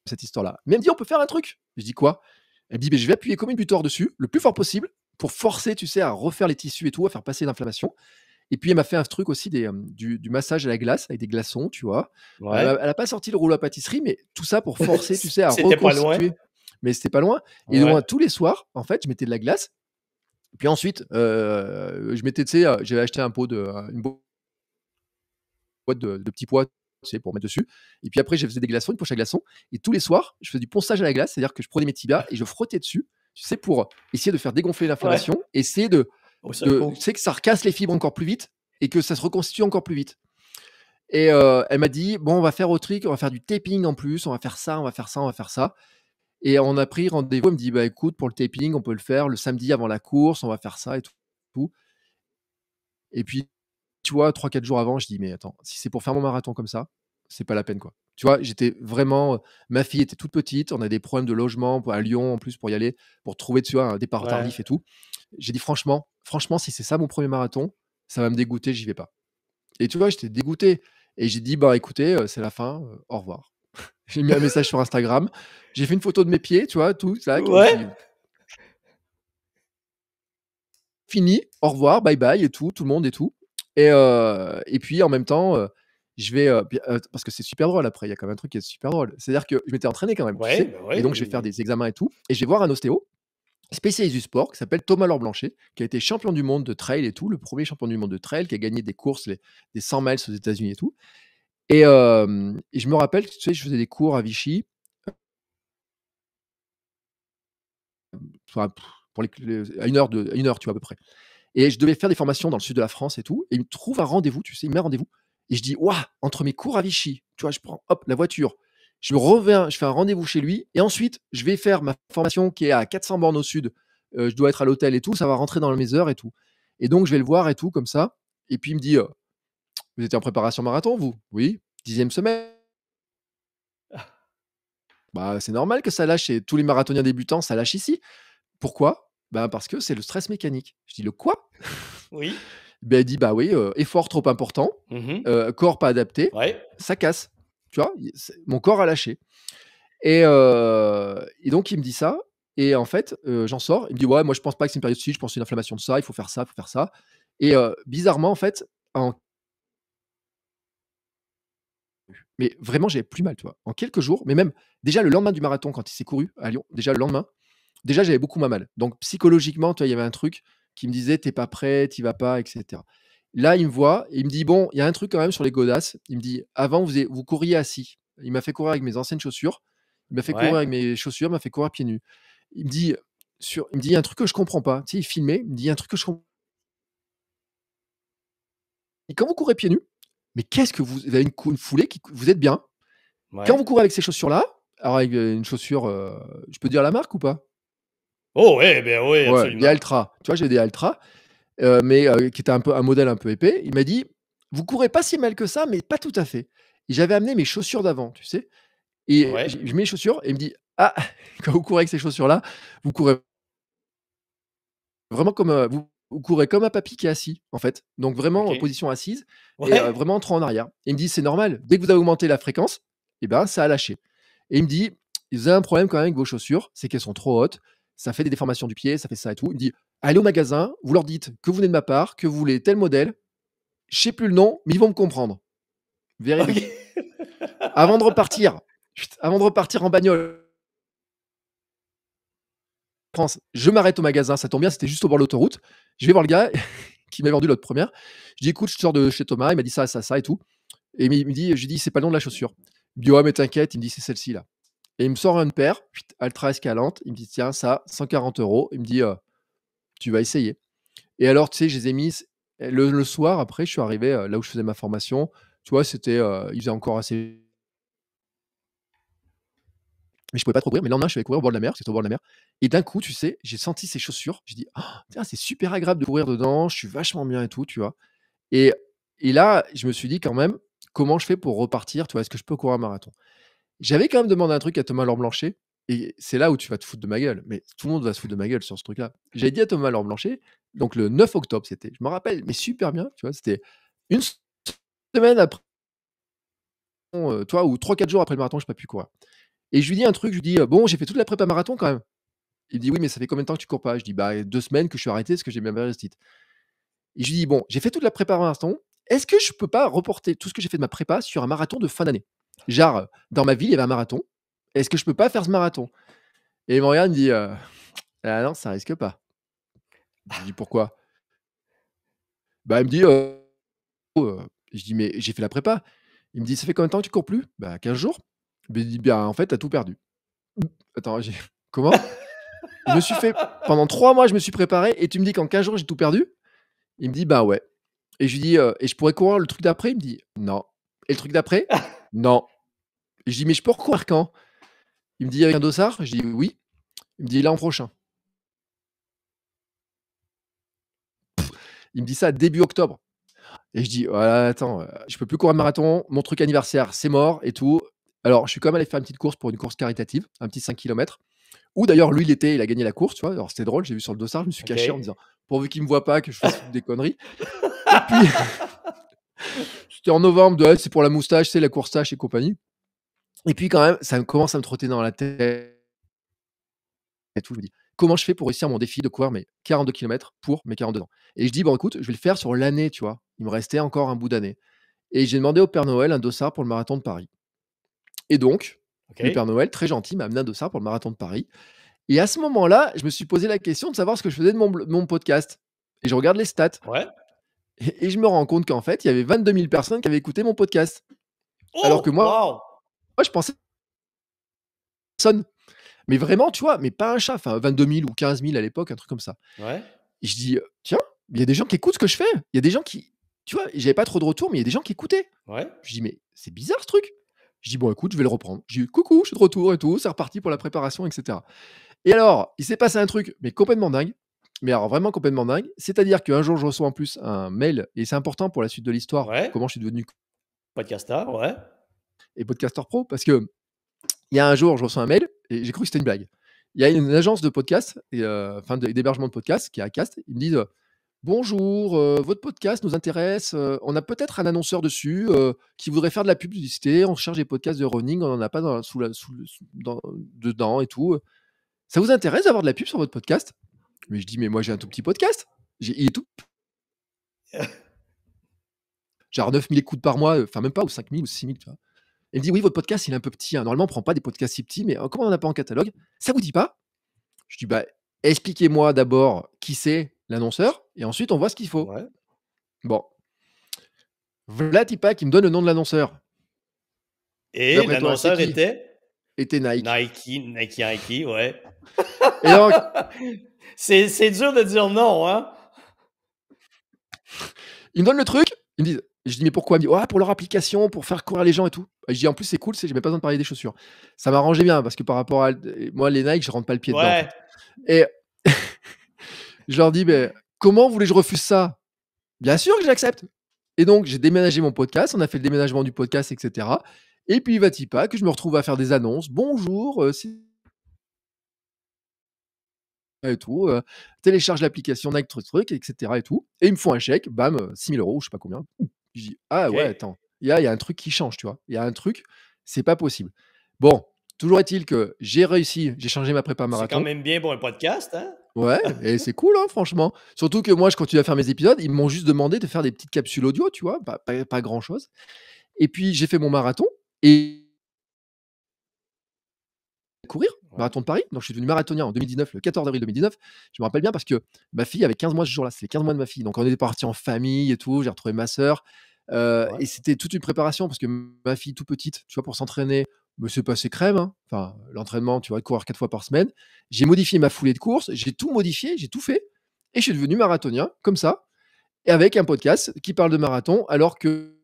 B: cette histoire-là. Mais elle me dit: «On peut faire un truc». Je dis: «Quoi?» Elle me dit: «Beh, je vais appuyer comme une butor dessus, le plus fort possible, pour forcer, tu sais, à refaire les tissus et tout, à faire passer l'inflammation». Et puis elle m'a fait un truc aussi du massage à la glace avec des glaçons, tu vois?
A: Ouais.
B: Elle a pas sorti le rouleau à pâtisserie, mais tout ça pour forcer, tu sais, à
A: C'était pas loin.
B: reconstituer. Mais c'était pas loin et
A: Ouais.
B: donc tous les soirs, en fait, je mettais de la glace. Puis ensuite, je mettais, tu sais, j'avais acheté un pot de une boîte de petits pois, tu sais, pour mettre dessus et puis après je faisais des glaçons, une poche à glaçons et tous les soirs, je faisais du ponçage à la glace, c'est-à-dire que je prenais mes tibias et je frottais dessus, tu sais, pour essayer de faire dégonfler
A: Ouais.
B: l'inflammation, essayer
A: Au
B: de tu
A: secours.
B: sais, que ça recasse les fibres encore plus vite et que ça se reconstitue encore plus vite. Et elle m'a dit: «Bon, on va faire autre truc, on va faire du taping en plus, on va faire ça, on va faire ça, on va faire ça» Et on a pris rendez-vous. Il me dit, bah écoute, pour le taping, on peut le faire le samedi avant la course, on va faire ça et tout. Et puis, tu vois, 3-4 jours avant, je dis, mais attends, si c'est pour faire mon marathon comme ça, c'est pas la peine, quoi. Tu vois, j'étais vraiment. Ma fille était toute petite, on a des problèmes de logement à Lyon en plus pour y aller, pour trouver, tu vois, un départ
A: Ouais.
B: tardif et tout. J'ai dit, franchement, si c'est ça mon premier marathon, ça va me dégoûter, j'y vais pas. Et tu vois, j'étais dégoûté. Et j'ai dit, bah écoutez, c'est la fin, au revoir. J'ai mis un message sur Instagram, j'ai fait une photo de mes pieds, tu vois, tout, ça, et
A: Ouais.
B: j'ai dit, fini, au revoir, bye bye et tout le monde et tout. Et puis en même temps, je vais, parce que c'est super drôle après, il y a quand même un truc qui est super drôle. C'est-à-dire que je m'étais entraîné quand même, tu
A: Ouais,
B: sais?
A: ben
B: Et donc je vais faire
A: ouais.
B: des examens et tout, et je vais voir un ostéo spécialiste du sport qui s'appelle Thomas Laure-Blanchet, qui a été champion du monde de trail et tout, le premier champion du monde de trail, qui a gagné des courses, des 100 miles aux États-Unis et tout. Et je me rappelle, tu sais, je faisais des cours à Vichy, enfin, pour à 1 heure, tu vois, à peu près. Et je devais faire des formations dans le sud de la France et tout. Et il me trouve un rendez-vous, tu sais, il me met un rendez-vous. Et je dis, waouh, entre mes cours à Vichy, tu vois, je prends, hop, la voiture. Je reviens, je fais un rendez-vous chez lui. Et ensuite, je vais faire ma formation qui est à 400 bornes au sud. Je dois être à l'hôtel et tout. Ça va rentrer dans mes heures et tout. Et donc, je vais le voir et tout, comme ça. Et puis, il me dit, vous étiez en préparation marathon, vous? Oui, 10e semaine. Bah, c'est normal que ça lâche. Et tous les marathoniens débutants, ça lâche ici. Pourquoi? Ben, parce que c'est le stress mécanique. Je dis, le quoi?
A: Oui.
B: Ben, elle dit: «Bah oui, effort trop important,
A: Mmh.
B: corps pas adapté,
A: Ouais.
B: ça casse». Tu vois? Mon corps a lâché. Et donc il me dit ça, et en fait, j'en sors. Il me dit: «Ouais, moi je pense pas que c'est une périostite, je pense que c'est une inflammation de ça, il faut faire ça, il faut faire ça». Et bizarrement en fait, en mais vraiment j'avais plus mal, tu vois? En quelques jours, mais même déjà le lendemain du marathon quand il s'est couru à Lyon, déjà le lendemain, déjà j'avais beaucoup moins mal. Donc psychologiquement, tu vois, il y avait un truc qui me disait: «Tu es pas prêt, tu y vas pas» et cetera. Là, il me voit et il me dit: «Bon, il y a un truc quand même sur les godasses». Il me dit: «Avant, vous couriez assis». Il m'a fait courir avec mes anciennes chaussures. Il m'a fait courir
A: Ouais.
B: avec mes chaussures, il m'a fait courir pieds nus. Il me dit, il me dit: «Il y a un truc que je comprends pas». Tu sais, il filmait, il me dit: «Il y a un truc que je comprends. Quand vous courez pieds nus, mais qu'est-ce que vous avez une foulée qui vous êtes bien. Quand vous
A: Ouais.
B: courez avec ces chaussures-là», alors avec, une chaussure, je peux dire la marque ou pas?
A: Oh ouais, ben oui,
B: Ouais, des
A: absolument.
B: Altra. Tu vois, j'ai des Altra, mais qui était un modèle un peu épais. Il m'a dit: «Vous courez pas si mal que ça, mais pas tout à fait». Et j'avais amené mes chaussures d'avant, tu sais? Et
A: Ouais.
B: je mets les chaussures et il me dit: «Ah, quand vous courez avec ces chaussures-là, vous courez vraiment comme, vous courez comme un papy qui est assis, en fait. Donc vraiment,
A: OK.
B: position assise, et
A: Ouais.
B: vraiment trop en arrière». Et il me dit: «C'est normal, dès que vous avez augmenté la fréquence, et ben, ça a lâché». Et il me dit: «Vous avez un problème quand même avec vos chaussures, c'est qu'elles sont trop hautes, ça fait des déformations du pied, ça fait ça et tout». Il me dit: «Allez au magasin, vous leur dites que vous venez de ma part, que vous voulez tel modèle, je sais plus le nom, mais ils vont me comprendre.
A: OK.
B: Véridique». Avant de repartir en bagnole France, je m'arrête au magasin, ça tombe bien, c'était juste au bord de l'autoroute. Je vais voir le gars qui m'a vendu l'autre première. Je dis: «Écoute, je sors de chez Thomas», il m'a dit ça, ça, ça et tout. Et il me dit, je lui dis: «C'est pas le nom de la chaussure». Il me dit: «Ouais, mais t'inquiète», il me dit: «C'est celle-ci là». Et il me sort une paire, Altra Escalante, il me dit: «Tiens, ça, 140 €». Il me dit: «Tu vas essayer». Et alors, tu sais, je les ai mis le soir après, je suis arrivé, là où je faisais ma formation, tu vois, c'était, il faisait encore assez, mais je pouvais pas trop courir. Mais le lendemain, je suis allé courir au bord de la mer, c'était au bord de la mer. Et d'un coup, tu sais, j'ai senti ces chaussures. J'ai dit: «Ah, tiens, c'est super agréable de courir dedans, je suis vachement bien et tout», tu vois? Et et là, je me suis dit quand même: «Comment je fais pour repartir?» Tu vois? Est-ce que je peux courir un marathon? J'avais quand même demandé un truc à Thomas Laure-Blanchet, et c'est là où tu vas te foutre de ma gueule, mais tout le monde va se foutre de ma gueule sur ce truc-là. J'avais dit à Thomas Laure-Blanchet, donc le 9 octobre, c'était, je me rappelle, mais super bien, tu vois? C'était une semaine après, tu vois? Ou 3-4 jours après le marathon, j'ai pas pu courir. Et je lui dis un truc, je lui dis: «Bon, j'ai fait toute la prépa marathon quand même». Il me dit: «Oui, mais ça fait combien de temps que tu cours pas?» Je dis: «Bah, 2 semaines que je suis arrêté parce que j'ai ma périostite». Et je lui dis: «Bon, j'ai fait toute la prépa marathon. Est-ce que je peux pas reporter tout ce que j'ai fait de ma prépa sur un marathon de fin d'année? Genre, dans ma ville, il y avait un marathon. Est-ce que je peux pas faire ce marathon?» Et il me regarde, il me dit: «Ah non, ça risque pas». Je lui dis: «Pourquoi?» Bah, il me dit: je dis: «Mais j'ai fait la prépa». Il me dit: «Ça fait combien de temps que tu cours plus?» «Bah, 15 jours». Beh, il dit: «Bien, en fait, tu as tout perdu». Attends, j'ai comment? Je me suis fait pendant 3 mois, je me suis préparé et tu me dis qu'en 15 jours, j'ai tout perdu? Il me dit: «Bah, ouais». Et je lui dis: «Et je pourrais courir le truc d'après?» Il me dit: «Non». «Et le truc d'après?» «Non». Et je dis: «Mais je peux recourir quand?» Il me dit: «Avec un dossard?» Je dis: «Oui». Il me dit: «L'an prochain». Il me dit ça début octobre et je dis: «Oh attends, je peux plus courir de marathon, mon truc anniversaire, c'est mort et tout». Alors je suis quand même allé faire une petite course pour une course caritative, un petit 5 kilomètres où d'ailleurs lui il a gagné la course, tu vois? Alors c'était drôle, j'ai vu sur le dossard, je me suis caché en me
A: OK.
B: disant: «Pourvu qu'il me voit pas, que je fasse des conneries» et puis c'était en novembre, ouais, c'est pour la moustache, tu sais, la course-tâche et compagnie et puis quand même, ça me commence à me trotter dans la tête et tout. Je me dis: «Comment je fais pour réussir mon défi de courir mes 42 kilomètres pour mes 42 ans?» Et je dis: «Bon écoute, je vais le faire sur l'année», tu vois? Il me restait encore un bout d'année et j'ai demandé au Père Noël un dossard pour le marathon de Paris et donc le Père
A: OK.
B: Noël, très gentil, m'a amené un dossard pour le marathon de Paris et à ce moment-là, je me suis posé la question de savoir ce que je faisais de mon podcast et je regarde les stats
A: Ouais.
B: et je me rends compte qu'en fait, il y avait 22 000 personnes qui avaient écouté mon podcast. Alors que
A: Oh!
B: moi,
A: Wow!
B: je pensais personne. Mais vraiment, tu vois? Mais pas un chat, enfin 22 000 ou 15 000 à l'époque, un truc comme ça.
A: Ouais.
B: Et je dis: «Tiens, il y a des gens qui écoutent ce que je fais. Il y a des gens qui» tu vois? J'avais pas trop de retours, mais il y a des gens qui écoutaient.
A: Ouais.
B: Je dis: «Mais c'est bizarre ce truc». Je dis: «Bon écoute, je vais le reprendre». Je dis: «Coucou, je suis de retour et tout». C'est reparti pour la préparation et cetera. Et alors, il s'est passé un truc, mais complètement dingue, mais alors vraiment complètement dingue. C'est-à-dire qu'un jour, je reçois en plus un mail et c'est important pour la suite de l'histoire,
A: Ouais.
B: comment je suis devenu
A: Podcasteur, ouais.
B: et podcasteur pro, parce qu'il y a un jour, je reçois un mail et j'ai cru que c'était une blague. Il y a une agence de podcast et enfin d'hébergement de podcast qui est Acast. Ils me disent, «Bonjour, votre podcast nous intéresse, on a peut-être un annonceur dessus, qui voudrait faire de la publicité. On cherche des podcasts de running, on en a pas dans sous la sous le sous dans dedans et tout, ça vous intéresse d'avoir de la pub sur votre podcast?» Mais je dis: «Mais moi j'ai un tout petit podcast». Il est tout genre 9 000 écoutes par mois, enfin même pas ou 5 000 ou 6 000, tu vois? Elle me dit: «Oui, votre podcast, il est un peu petit, hein. Normalement, on prend pas des podcasts si petits, mais comme on en a pas en catalogue, ça vous dit pas?» Je dis: «Bah, expliquez-moi d'abord qui c'est l'annonceur et ensuite on voit ce qu'il faut».
A: Ouais.
B: Bon, v'là Tipa qui me donne le nom de l'annonceur.
A: Et
B: D'après toi, c'est
A: l'annonceur
B: qui?
A: était
B: Était Nike.
A: Nike, ouais.
B: Et donc,
A: C'est dur de dire non, hein?
B: ils me donnent le truc, ils me disent je dis: «Mais pourquoi?» Il me dit: «Ah, pour leur application, pour faire courir les gens et tout». Et je dis: «En plus, c'est cool, c'est j'ai même pas besoin de parler des chaussures». Ça m'arrangeait bien parce que par rapport à moi, les Nike, je rentre pas le pied dedans, en
A: Ouais.
B: fait. Et je leur dis: «Mais comment vous voulez que je refuse ça?» «Bien sûr que j'accepte». Et donc j'ai déménagé mon podcast, on a fait le déménagement du podcast et cetera. Et puis va-t-il pas que je me retrouve à faire des annonces: «Bonjour, si» et tout, télécharge l'application Nike truc et cetera et tout. Et ils me font un chèque, bam, 6 000 € je sais pas combien. Je dis: «Ah ouais,
A: OK.
B: attends, il y a un truc qui change», tu vois? Il y a un truc, c'est pas possible. Bon, toujours est-il que j'ai réussi, j'ai changé ma prépa
A: C'est quand
B: marathon.
A: même bien pour un podcast, hein?
B: Ouais et c'est cool, hein, franchement. Surtout que moi, je continue à faire mes épisodes. Ils m'ont juste demandé de faire des petites capsules audio, tu vois? Pas grand-chose. Et puis j'ai fait mon marathon et courir,
A: Ouais.
B: marathon de Paris. Donc je suis devenu marathonien en 2019, le 14 avril 2019. Je me rappelle bien parce que ma fille avait 15 mois ce jour-là, c'était les 15 mois de ma fille. Donc on était partis en famille et tout, j'ai retrouvé ma sœur,
A: Ouais.
B: et c'était toute une préparation parce que ma fille toute petite, tu vois, pour s'entraîner, me c'est passé crème, hein. Enfin, l'entraînement, tu vois, courir 4 fois par semaine. J'ai modifié ma foulée de course, j'ai tout modifié, j'ai tout fait et je suis devenu marathonien comme ça et avec un podcast qui parle de marathon alors que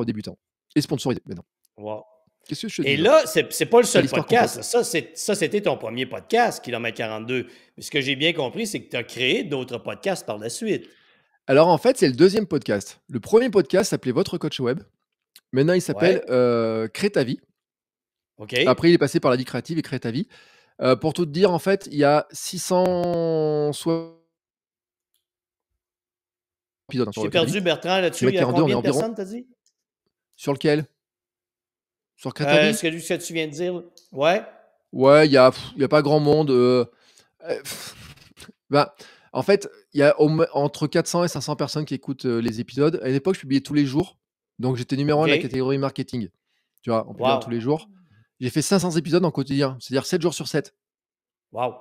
B: débutant et sponsorisé maintenant.
A: Wow.
B: Qu'est-ce que je te
A: Et
B: dis d'autre?
A: là, c'est pas le
B: Tu
A: seul
B: l'histoire
A: podcast.
B: complète.
A: Ça, c'était ton premier podcast, Kilomètre 42. Mais ce que j'ai bien compris, c'est que tu as créé d'autres podcasts par la suite.
B: Alors en fait, c'est le deuxième podcast. Le premier podcast s'appelait Votre coach web. Maintenant, il s'appelle,
A: Ouais.
B: Crée ta vie.
A: OK.
B: Après, il est passé par La vie créative et Crée ta vie. Pour tout te dire, en fait, il y a 600 soit épisodes, hein,
A: Je
B: sur
A: t'ai
B: Crée ta vie.
A: perdu, Bertrand, là-dessus. Il y
B: Kilomètre
A: a
B: 42, on est
A: combien de
B: environ
A: personnes, t'as dit?
B: sur lequel? Sur Crée ta vie?
A: Ce que tu viens de dire. Là. Ouais.
B: Ouais, il y a pas grand monde, heu, bah, en fait, il y a entre 400 et 500 personnes qui écoutent, les épisodes. À une époque, je publiais tous les jours, donc j'étais numéro 1 de la
A: OK.
B: catégorie marketing. Tu vois? En publiant tous
A: Wow.
B: les jours. J'ai fait 500 épisodes en quotidien, c'est-à-dire 7 jours sur 7.
A: Wow.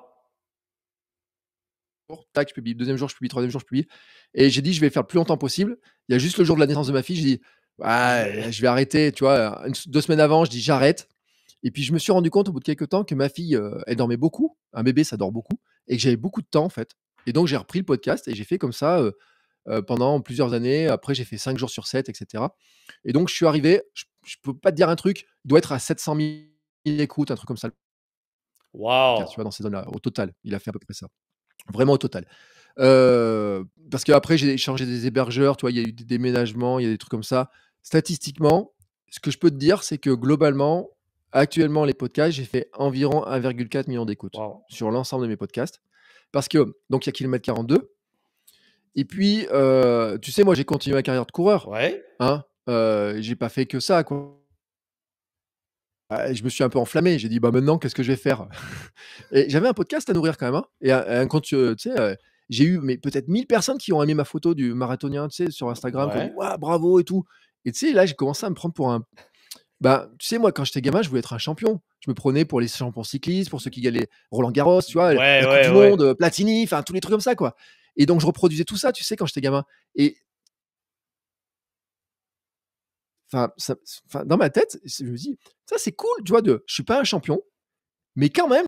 B: Tac, je publie. Deuxième jour, je publie. Troisième jour, je publie. Et j'ai dit: «Je vais faire le plus longtemps possible». Il y a juste le jour de la naissance de ma fille, j'ai dit: «Ouais, je vais arrêter», tu vois? 2 semaines avant, je dis: «J'arrête». Et puis je me suis rendu compte au bout de quelques temps que ma fille, elle dormait beaucoup. Un bébé, ça dort beaucoup et que j'avais beaucoup de temps, en fait. Et donc j'ai repris le podcast et j'ai fait comme ça, pendant plusieurs années. Après, j'ai fait 5 jours sur 7, etc. Et donc, je suis arrivé, je peux pas te dire un truc, il doit être à 700 000 écoutes, un truc comme ça, le podcast, tu
A: Wow!
B: vois, dans ces zones-là, au total. Il a fait à peu près ça. Vraiment au total. Parce qu'après, j'ai changé des hébergeurs, tu vois, il y a eu des déménagements, il y a des trucs comme ça. Statistiquement, ce que je peux te dire, c'est que globalement, actuellement, les podcasts, j'ai fait environ 1,4 million d'écoutes
A: Wow!
B: sur l'ensemble de mes podcasts. Parce que, donc, il y a Kilomètre 42. Et puis, tu sais, moi, j'ai continué ma carrière de coureur.
A: Ouais?
B: Hein. J'ai pas fait que ça, quoi. Je me suis un peu enflammé. J'ai dit, bah maintenant, qu'est-ce que je vais faire? Et j'avais un podcast à nourrir quand même. Hein. Et un compte, tu sais, j'ai eu mais peut-être 1000 personnes qui ont aimé ma photo du marathonien, tu sais, sur Instagram, qui ont dit,
A: Ouais?
B: waouh, bravo et tout. Et tu sais, là, j'ai commencé à me prendre pour un. Bah, tu sais, moi, quand j'étais gamin, je voulais être un champion. Je me prenais pour les champions cyclistes, pour ceux qui gagnaient Roland Garros, tu vois,
A: Ouais,
B: la Coupe du
A: ouais, ouais.
B: Monde, Platini, enfin, tous les trucs comme ça, quoi. Et donc, je reproduisais tout ça, tu sais, quand j'étais gamin. Et enfin, enfin, dans ma tête, je me dis, ça, c'est cool, tu vois, je suis pas un champion, mais quand même,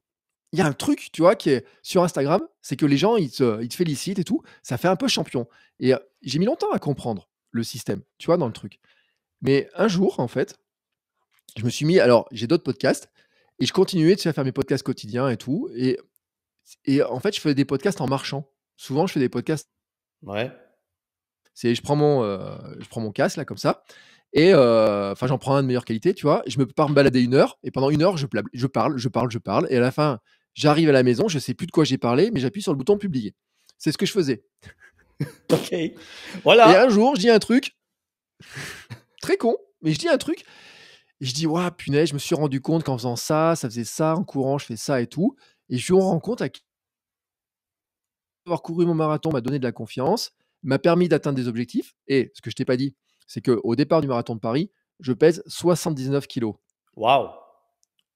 B: il y a un truc, tu vois, qui est sur Instagram, c'est que les gens, ils te félicitent et tout. Ça fait un peu champion. Et j'ai mis longtemps à comprendre le système, tu vois, dans le truc. Mais un jour, en fait, je me suis mis. Alors, j'ai d'autres podcasts et je continuais, tu sais, à faire mes podcasts quotidiens et tout. Et en fait, je fais des podcasts en marchant. Souvent, je fais des podcasts.
A: Ouais.
B: C'est, je prends mon casque là comme ça. Et enfin, j'en prends un de meilleure qualité, tu vois. Je me pars me balader 1 heure et pendant 1 heure, je parle. Et à la fin, j'arrive à la maison, je sais plus de quoi j'ai parlé, mais j'appuie sur le bouton publier. C'est ce que je faisais.
A: OK.
B: Et
A: Voilà!
B: un jour, je dis un truc très con, mais je dis un truc et je dis: «Waouh, punaise, je me suis rendu compte qu'en faisant ça, ça faisait ça, en courant, je fais ça et tout». Et je me rends compte avoir couru mon marathon m'a donné de la confiance, m'a permis d'atteindre des objectifs. Et ce que je t'ai pas dit, c'est qu'au départ du marathon de Paris, je pèse 79 kilos.
A: Wow!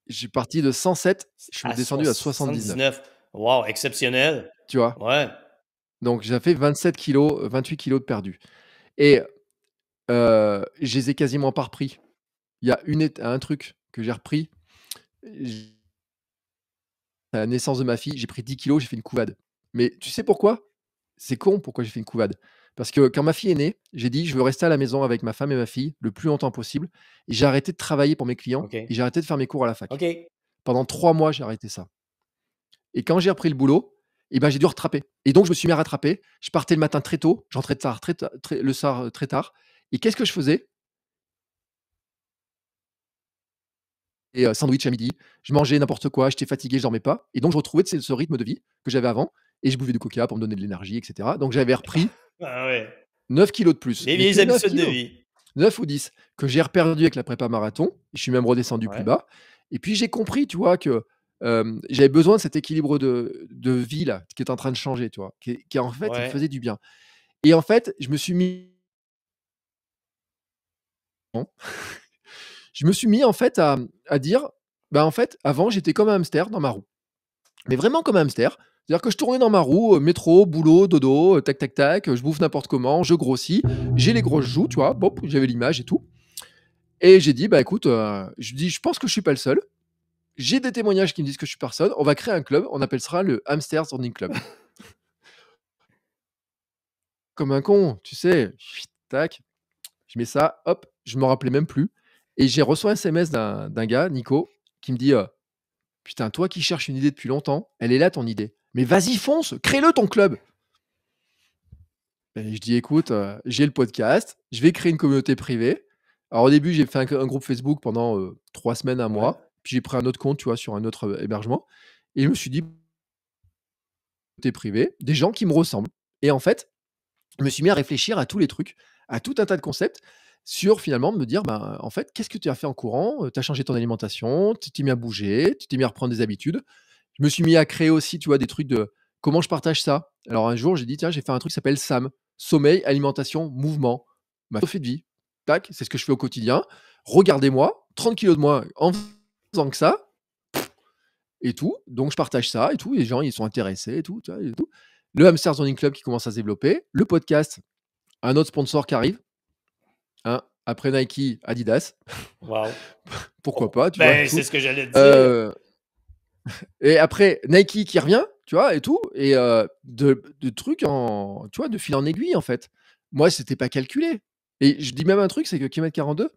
B: Je suis parti de 107, je suis
A: À
B: descendu à 79,
A: 79. Wow, exceptionnel.
B: tu vois?
A: Ouais.
B: Donc j'ai fait 27 kilos, 28 kilos de perdus. Et je les ai quasiment pas repris. Il y a un truc que j'ai repris, j à la naissance de ma fille, j'ai pris 10 kilos, j'ai fait une couvade. Mais tu sais pourquoi? C'est con pourquoi j'ai fait une couvade. Parce que quand ma fille est née, j'ai dit: «Je veux rester à la maison avec ma femme et ma fille le plus longtemps possible». Et j'ai arrêté de travailler pour mes clients et
A: OK.
B: j'ai arrêté de faire mes cours à la fac.
A: OK.
B: Pendant 3 mois, j'ai arrêté ça. Et quand j'ai repris le boulot, et ben, j'ai dû rattraper. Et donc je me suis mis à rattraper. Je partais le matin très tôt, j'entrais tard le soir, très tard. Et qu'est-ce que je faisais? Et sandwich à midi, je mangeais n'importe quoi, j'étais fatigué, je dormais pas. Et donc je retrouvais, tu sais, ce rythme de vie que j'avais avant et je buvais du coca pour me donner de l'énergie et cetera. Donc j'avais repris
A: Ah ouais.
B: 9 kilos de plus,
A: Les
B: mais
A: vieilles
B: que 9
A: habitudes de
B: kilos,
A: vie.
B: 9 ou 10 que j'ai reperdu avec la prépa marathon. Je suis même redescendu plus
A: Ouais.
B: bas. Et puis j'ai compris, tu vois, que, j'avais besoin de cet équilibre de vie là, qui est en train de changer, tu vois? Qui en fait, il me
A: Ouais.
B: faisait du bien. Et en fait, je me suis mis en fait à dire: «Bah, en fait, avant, j'étais comme un hamster dans ma roue». Mais vraiment comme un hamster. C'est-à-dire que je tournais dans ma roue, métro, boulot, dodo, tac, tac, tac, je bouffe n'importe comment, je grossis, j'ai les grosses joues, tu vois? Bop, j'avais l'image et tout. Et j'ai dit: «Bah, écoute», je dis: «Je pense que je suis pas le seul. J'ai des témoignages qui me disent que je suis personne. On va créer un club, on appellera le Hamsters Running Club». Comme un con, tu sais, chut, tac, je mets ça, hop, je me rappelais même plus. Et j'ai reçu un SMS d'un gars, Nico, qui me dit, «Putain, toi qui cherches une idée depuis longtemps, elle est là ton idée. Mais vas-y fonce, crée-le ton club!» Et je dis: «Écoute, j'ai le podcast, je vais créer une communauté privée». Alors au début, j'ai fait un groupe Facebook pendant, 3 semaines, un
A: Ouais.
B: mois, puis j'ai pris un autre compte, tu vois, sur un autre, hébergement. Et je me suis dit: «Communauté privée, des gens qui me ressemblent». Et en fait, je me suis mis à réfléchir à tous les trucs, à tout un tas de concepts sur finalement me dire: «Ben, en fait, qu'est-ce que tu as fait en courant? Tu as changé ton alimentation, tu t'es mis à bouger, tu t'es mis à reprendre des habitudes». Je me suis mis à créer aussi, tu vois, des trucs de comment je partage ça. Alors un jour, j'ai dit: «Tiens, j'ai fait un truc qui s'appelle SAM, sommeil, alimentation, mouvement, ma philosophie de vie». Tac, c'est ce que je fais au quotidien. Regardez-moi, 30 kilos de moins en faisant que ça et tout. Donc je partage ça et tout. Et les gens, ils sont intéressés et tout, tu vois, et tout. Le Hamsters Running Club qui commence à se développer. Le podcast, un autre sponsor qui arrive, hein, après Nike, Adidas.
A: Wow.
B: Pourquoi
A: Oh,
B: pas, tu vois, et
A: ben,
B: tout.
A: c'est ce que j'allais te dire.
B: Heu et après Nike qui revient, tu vois, et tout, et de trucs en, tu vois, de fil en aiguille, en fait. Moi, c'était pas calculé. Et je dis même un truc, c'est que Kilomètre 42,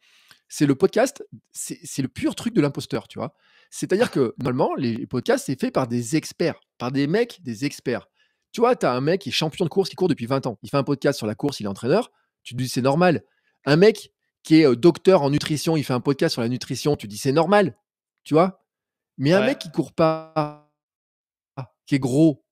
B: c'est le podcast, c'est le pur truc de l'imposteur, tu vois. C'est-à-dire que normalement, les podcasts, c'est fait par des experts, par des mecs, des experts. Tu vois, tu as un mec qui est champion de course, qui court depuis 20 ans. Il fait un podcast sur la course, il est entraîneur. Tu te dis, c'est normal. Un mec qui est docteur en nutrition, il fait un podcast sur la nutrition, tu te dis, c'est normal. Tu vois. Mais un
A: Ouais.
B: mec qui court pas, qui est gros,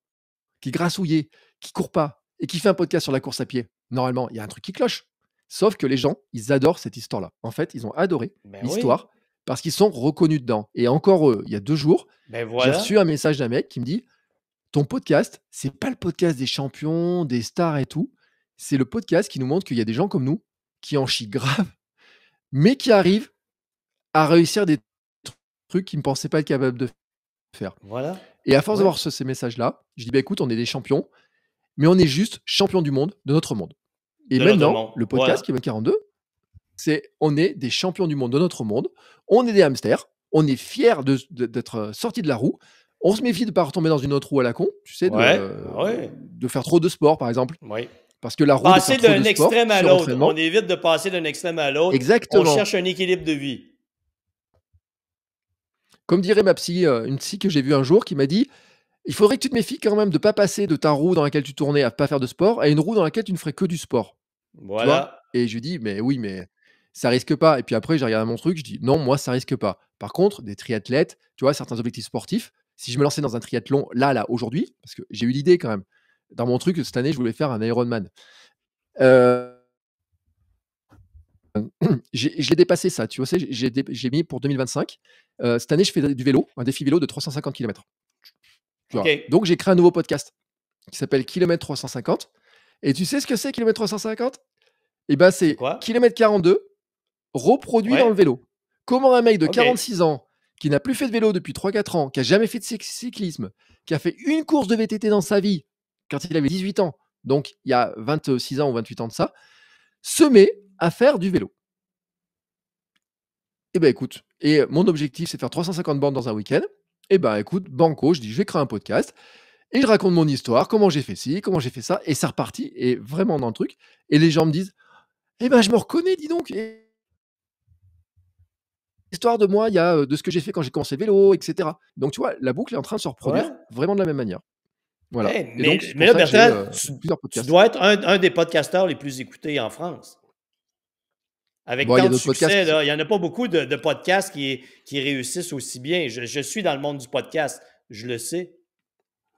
B: qui est grassouillé, qui court pas et qui fait un podcast sur la course à pied, normalement, il y a un truc qui cloche. Sauf que les gens, ils adorent cette histoire-là. En fait, ils ont adoré
A: Ben oui.
B: l'histoire parce qu'ils sont reconnus dedans. Et encore, il y a 2 jours,
A: Ben
B: j'ai reçu
A: voilà.
B: un message d'un mec qui me dit: «Ton podcast, c'est pas le podcast des champions, des stars et tout. C'est le podcast qui nous montre qu'il y a des gens comme nous qui en chient grave, mais qui arrivent à réussir des trucs qu'ils ne pensaient pas être capables de faire».
A: Voilà.
B: Et à force
A: Ouais.
B: d'avoir ces messages-là, je dis: «Bah, écoute, on est des champions, mais on est juste champions du monde, de notre monde». Et
A: De notre
B: maintenant,
A: monde.
B: le podcast
A: Voilà.
B: Kilomètre 42, c'est on est des champions du monde de notre monde, on est des hamsters, on est fiers d'être sortis de la roue, on se méfie de ne pas retomber dans une autre roue à la con, tu sais,
A: Ouais. Ouais.
B: de faire trop de sport, par exemple,
A: Oui.
B: parce que la roue de faire
A: Passer
B: trop de
A: d'un
B: sport,
A: extrême à l'autre. On
B: surentraînement,
A: évite de passer d'un extrême à l'autre. On
B: exactement.
A: cherche un équilibre de vie.
B: Comme dirait ma psy, une psy que j'ai vue un jour qui m'a dit: «Il faudrait que tu te méfies quand même de pas passer de ta roue dans laquelle tu tournais à pas faire de sport, à une roue dans laquelle tu ne ferais que du sport». Tu vois?
A: Voilà.
B: Et je lui dis: «Mais oui, mais ça risque pas». Et puis après, j'ai regardé mon truc, je dis: «Non, moi, ça risque pas». Par contre, des triathlètes, tu vois, certains objectifs sportifs, si je me lançais dans un triathlon là, aujourd'hui, parce que j'ai eu l'idée quand même, dans mon truc, cette année, je voulais faire un Ironman. Heu, je l'ai dépassé ça, tu vois? J'ai mis pour 2025. Cette année, je fais du vélo, un défi vélo de 350 kilomètres, tu vois?
A: OK.
B: Donc j'ai créé un nouveau podcast qui s'appelle Kilomètre 350. Et tu sais ce que c'est Kilomètre 350? Et ben,
A: C'est
B: c'est
A: quoi?
B: Kilomètre 42 reproduit dans
A: Ouais.
B: le vélo. Comment un mec de
A: OK.
B: 46 ans, qui n'a plus fait de vélo depuis 3 4 ans, qui a jamais fait de cyclisme, qui a fait une course de VTT dans sa vie, quand il avait 18 ans, donc il y a 26 ans ou 28 ans de ça, se met à faire du vélo. Et ben écoute, et mon objectif, c'est de faire 350 bornes dans un week-end. Et ben écoute, banco, je dis: «Je vais créer un podcast» et je raconte mon histoire, comment j'ai fait ci, comment j'ai fait ça, et c'est reparti, et vraiment dans le truc, et les gens me disent: «Eh ben, je me reconnais, dis donc, et histoire de moi, il y a, de ce que j'ai fait quand j'ai commencé le vélo, et cetera». Donc tu vois, la boucle est en train de se reproduire
A: Ouais.
B: vraiment de la même manière. Voilà,
A: Hey,
B: et donc c'est
A: mais
B: pour
A: là,
B: ça que j'ai,
A: Bertrand,
B: plusieurs
A: tu
B: podcasts.
A: dois être un des podcasteurs les plus écoutés en France. Avec
B: Bon, il y
A: tant
B: a
A: de
B: d'autres podcasts
A: succès,
B: qui sont
A: là, il y en a pas beaucoup de podcasts qui réussissent aussi bien. Je suis dans le monde du podcast, je le sais.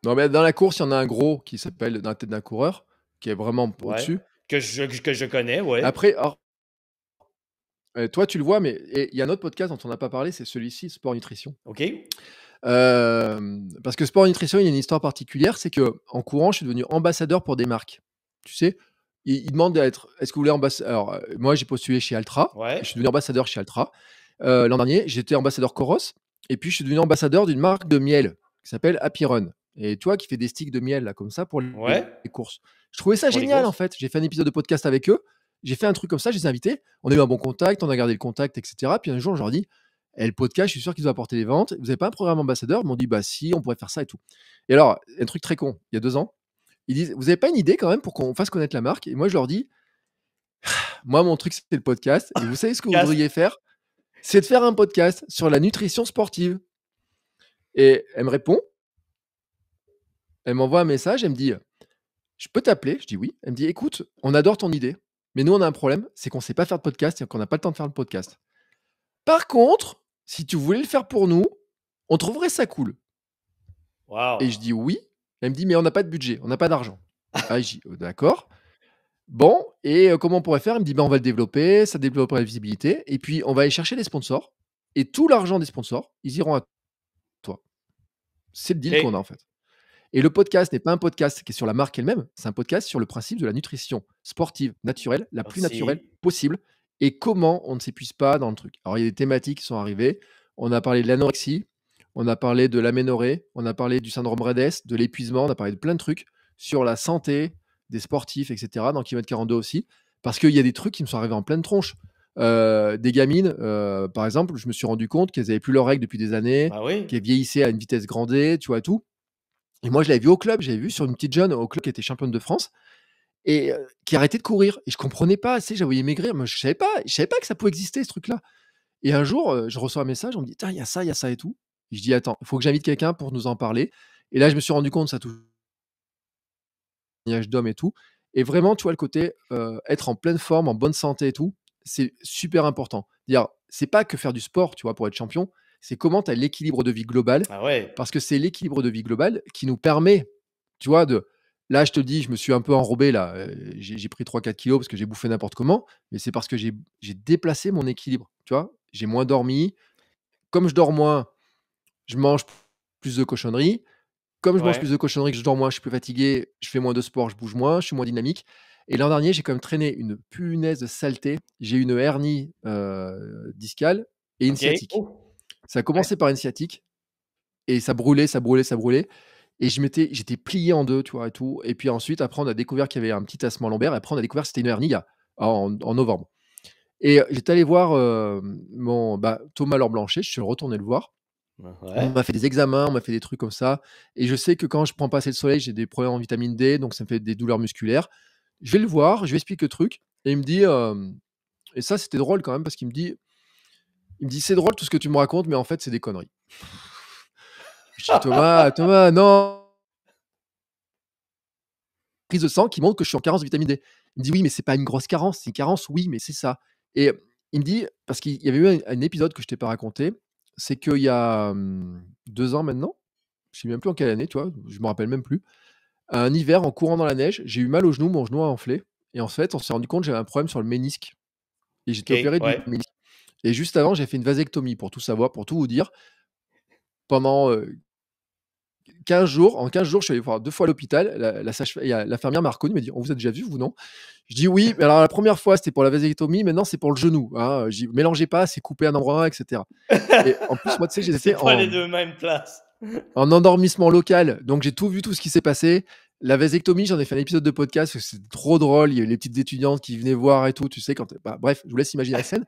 B: non, mais dans la course, il y en a un gros qui s'appelle «Dans la tête d'un coureur», qui est vraiment
A: Ouais.
B: au-dessus.
A: Que je connais, ouais.
B: Après, alors, toi, tu le vois, mais et il y a un autre podcast dont on n'a pas parlé, c'est celui-ci, Sport Nutrition.
A: OK.
B: Parce que Sport Nutrition, il y a une histoire particulière, c'est que en courant, je suis devenu ambassadeur pour des marques. Tu sais? Ils demandent à être: «Est-ce que vous voulez ambassadeur?» Alors, moi, j'ai postulé chez Altra, et je
A: Ouais.
B: suis devenu ambassadeur chez Altra. L'an dernier, j'étais ambassadeur Coros, et puis je suis devenu ambassadeur d'une marque de miel qui s'appelle Happy Run, et tu vois, qui fait des sticks de miel là, comme ça, pour
A: Ouais.
B: les courses. Je trouvais ça
A: Pour les
B: génial, en
A: courses.
B: fait. J'ai fait un épisode de podcast avec eux. J'ai fait un truc comme ça, je les ai invités. On a eu un bon contact, on a gardé le contact, et cetera. Puis un jour, je leur dis: «Eh, le podcast, je suis sûr qu'il doit apporter des ventes. Vous avez pas un programme ambassadeur?» Ils m'ont dit: «Bah si, on pourrait faire ça et tout». Et alors, un truc très con, il y a 2 ans, ils disent: «Vous avez pas une idée quand même pour qu'on fasse connaître la marque?» Et moi, je leur dis: «Moi, mon truc, c'était le podcast, et vous savez ce que vous
A: Podcast.
B: devriez faire? C'est de faire un podcast sur la nutrition sportive». Et elle me répond, elle m'envoie un message, elle me dit: «Je peux t'appeler?» Je dis: «Oui». Elle me dit: «Écoute, on adore ton idée, mais nous, on a un problème, c'est qu'on sait pas faire de podcast et qu'on n'a pas le temps de faire le podcast. Par contre, si tu voulais le faire pour nous, on trouverait ça cool». Et je
A: Wow.
B: dis: «Oui». Elle me dit: «Mais on n'a pas de budget, on n'a pas d'argent». Ah, je dis: «D'accord. Bon, et comment on pourrait faire?» Elle me dit: «Bah, on va le développer, ça développerait la visibilité, et puis on va aller chercher des sponsors, et tout l'argent des sponsors, ils iront à toi». C'est le deal qu'on a, en
A: OK.
B: fait. Et le podcast n'est pas un podcast qui est sur la marque elle-même, c'est un podcast sur le principe de la nutrition sportive naturelle, la plus naturelle
A: Merci.
B: possible, et comment on ne s'épuise pas dans le truc. Alors, il y a des thématiques qui sont arrivées. On a parlé de l'anorexie, on a parlé de l'aménorrhée, on a parlé du syndrome Redd, de l'épuisement, on a parlé de plein de trucs sur la santé des sportifs, et cetera, dans Kilomètre 42 aussi, parce qu'il y a des trucs qui me sont arrivés en pleine tronche. Des gamines, par exemple, je me suis rendu compte qu'elles avaient plus leurs règles depuis des années,
A: Ah oui?
B: qu'elles vieillissaient à une vitesse grand D, tu vois, et tout. Et moi, je l'avais vu au club, j'avais vu sur une petite jeune au club qui était championne de France et qui arrêtait de courir. Et je comprenais pas, tu sais, je la voyais maigrir. Moi, je savais pas que ça pouvait exister, ce truc-là. Et un jour, je reçois un message, on me dit: «Tiens, il y a ça et tout». Et je dis: «Attends, il faut que j'invite quelqu'un pour nous en parler». Et là, je me suis rendu compte, ça touche témoignage d'hommes et tout. Et vraiment, tu vois, le côté, être en pleine forme, en bonne santé et tout, c'est super important. Dire, c'est pas que faire du sport, tu vois, pour être champion, c'est comment tu as l'équilibre de vie global,
A: Ah ouais.
B: parce que c'est l'équilibre de vie global qui nous permet, tu vois, de là, je te dis, je me suis un peu enrobé là, j'ai pris 3-4 kilos parce que j'ai bouffé n'importe comment, mais c'est parce que j'ai déplacé mon équilibre, tu vois? J'ai moins dormi. Comme je dors moins, je mange plus de cochonneries. Comme je mange plus
A: Ouais.
B: de cochonneries, que je dors moins, je suis plus fatigué, je fais moins de sport, je bouge moins, je suis moins dynamique. Et l'an dernier, j'ai quand même traîné une punaise de saleté. J'ai eu une hernie, discale et une
A: OK.
B: sciatique.
A: Oh!
B: Ça a
A: Ouais.
B: commencé par une sciatique et ça brûlait, ça brûlait, ça brûlait et j'étais plié en 2, tu vois et tout. Et puis ensuite, après, on a découvert qu'il y avait un petit tassement lombaire et après, on a découvert que c'était une hernie il y a en novembre. Et j'étais allé voir, Thomas Laure Blanchet, je suis retourné le voir. On
A: Ouais.
B: m'a fait des examens, on m'a fait des trucs comme ça et je sais que quand je prends pas assez le soleil, j'ai des problèmes en vitamine D, donc ça me fait des douleurs musculaires. Je vais le voir, je lui explique le truc et il me dit, et ça c'était drôle quand même parce qu'il me dit: «C'est drôle tout ce que tu me racontes, mais en fait, c'est des conneries». Je dis: «Thomas, Thomas, non, prise de sang qui montre que je suis en carence de vitamine D». Il me dit: «Oui, mais c'est pas une grosse carence, c'est une carence, oui, mais c'est ça». Et il me dit parce qu'il y avait eu un épisode que je t'ai pas raconté, c'est qu'il y a, 2 ans maintenant, je sais même plus en quelle année, tu vois? Je me rappelle même plus. Un hiver, en courant dans la neige, j'ai eu mal au genou, mon genou a enflé et en fait, on s'est rendu compte que j'avais un problème sur le ménisque et j'étais
A: OK.
B: opéré du
A: Ouais.
B: ménisque et juste avant, j'ai fait une vasectomie pour tout savoir, pour tout vous dire. Pendant, 15 jours, en 15 jours, je suis allé voir 2 fois à l'hôpital. La sage il y a l'infirmière m'a reconnu, m'a dit: «On vous a déjà vu, vous, non?» Je dis: «Oui, mais alors la première fois, c'était pour la vasectomie, maintenant c'est pour le genou, hein», je dis: «Mélangez pas, c'est coupé un endroit et cetera». Et en plus, moi, tu sais,
A: C'est
B: j'étais
A: pas les 2 mêmes places.
B: en endormissement local, donc j'ai tout vu, tout ce qui s'est passé. La vasectomie, j'en ai fait un épisode de podcast parce que c'était trop drôle. Il y avait les petites étudiantes qui venaient voir et tout, tu sais, quand bref, je vous laisse imaginer la scène.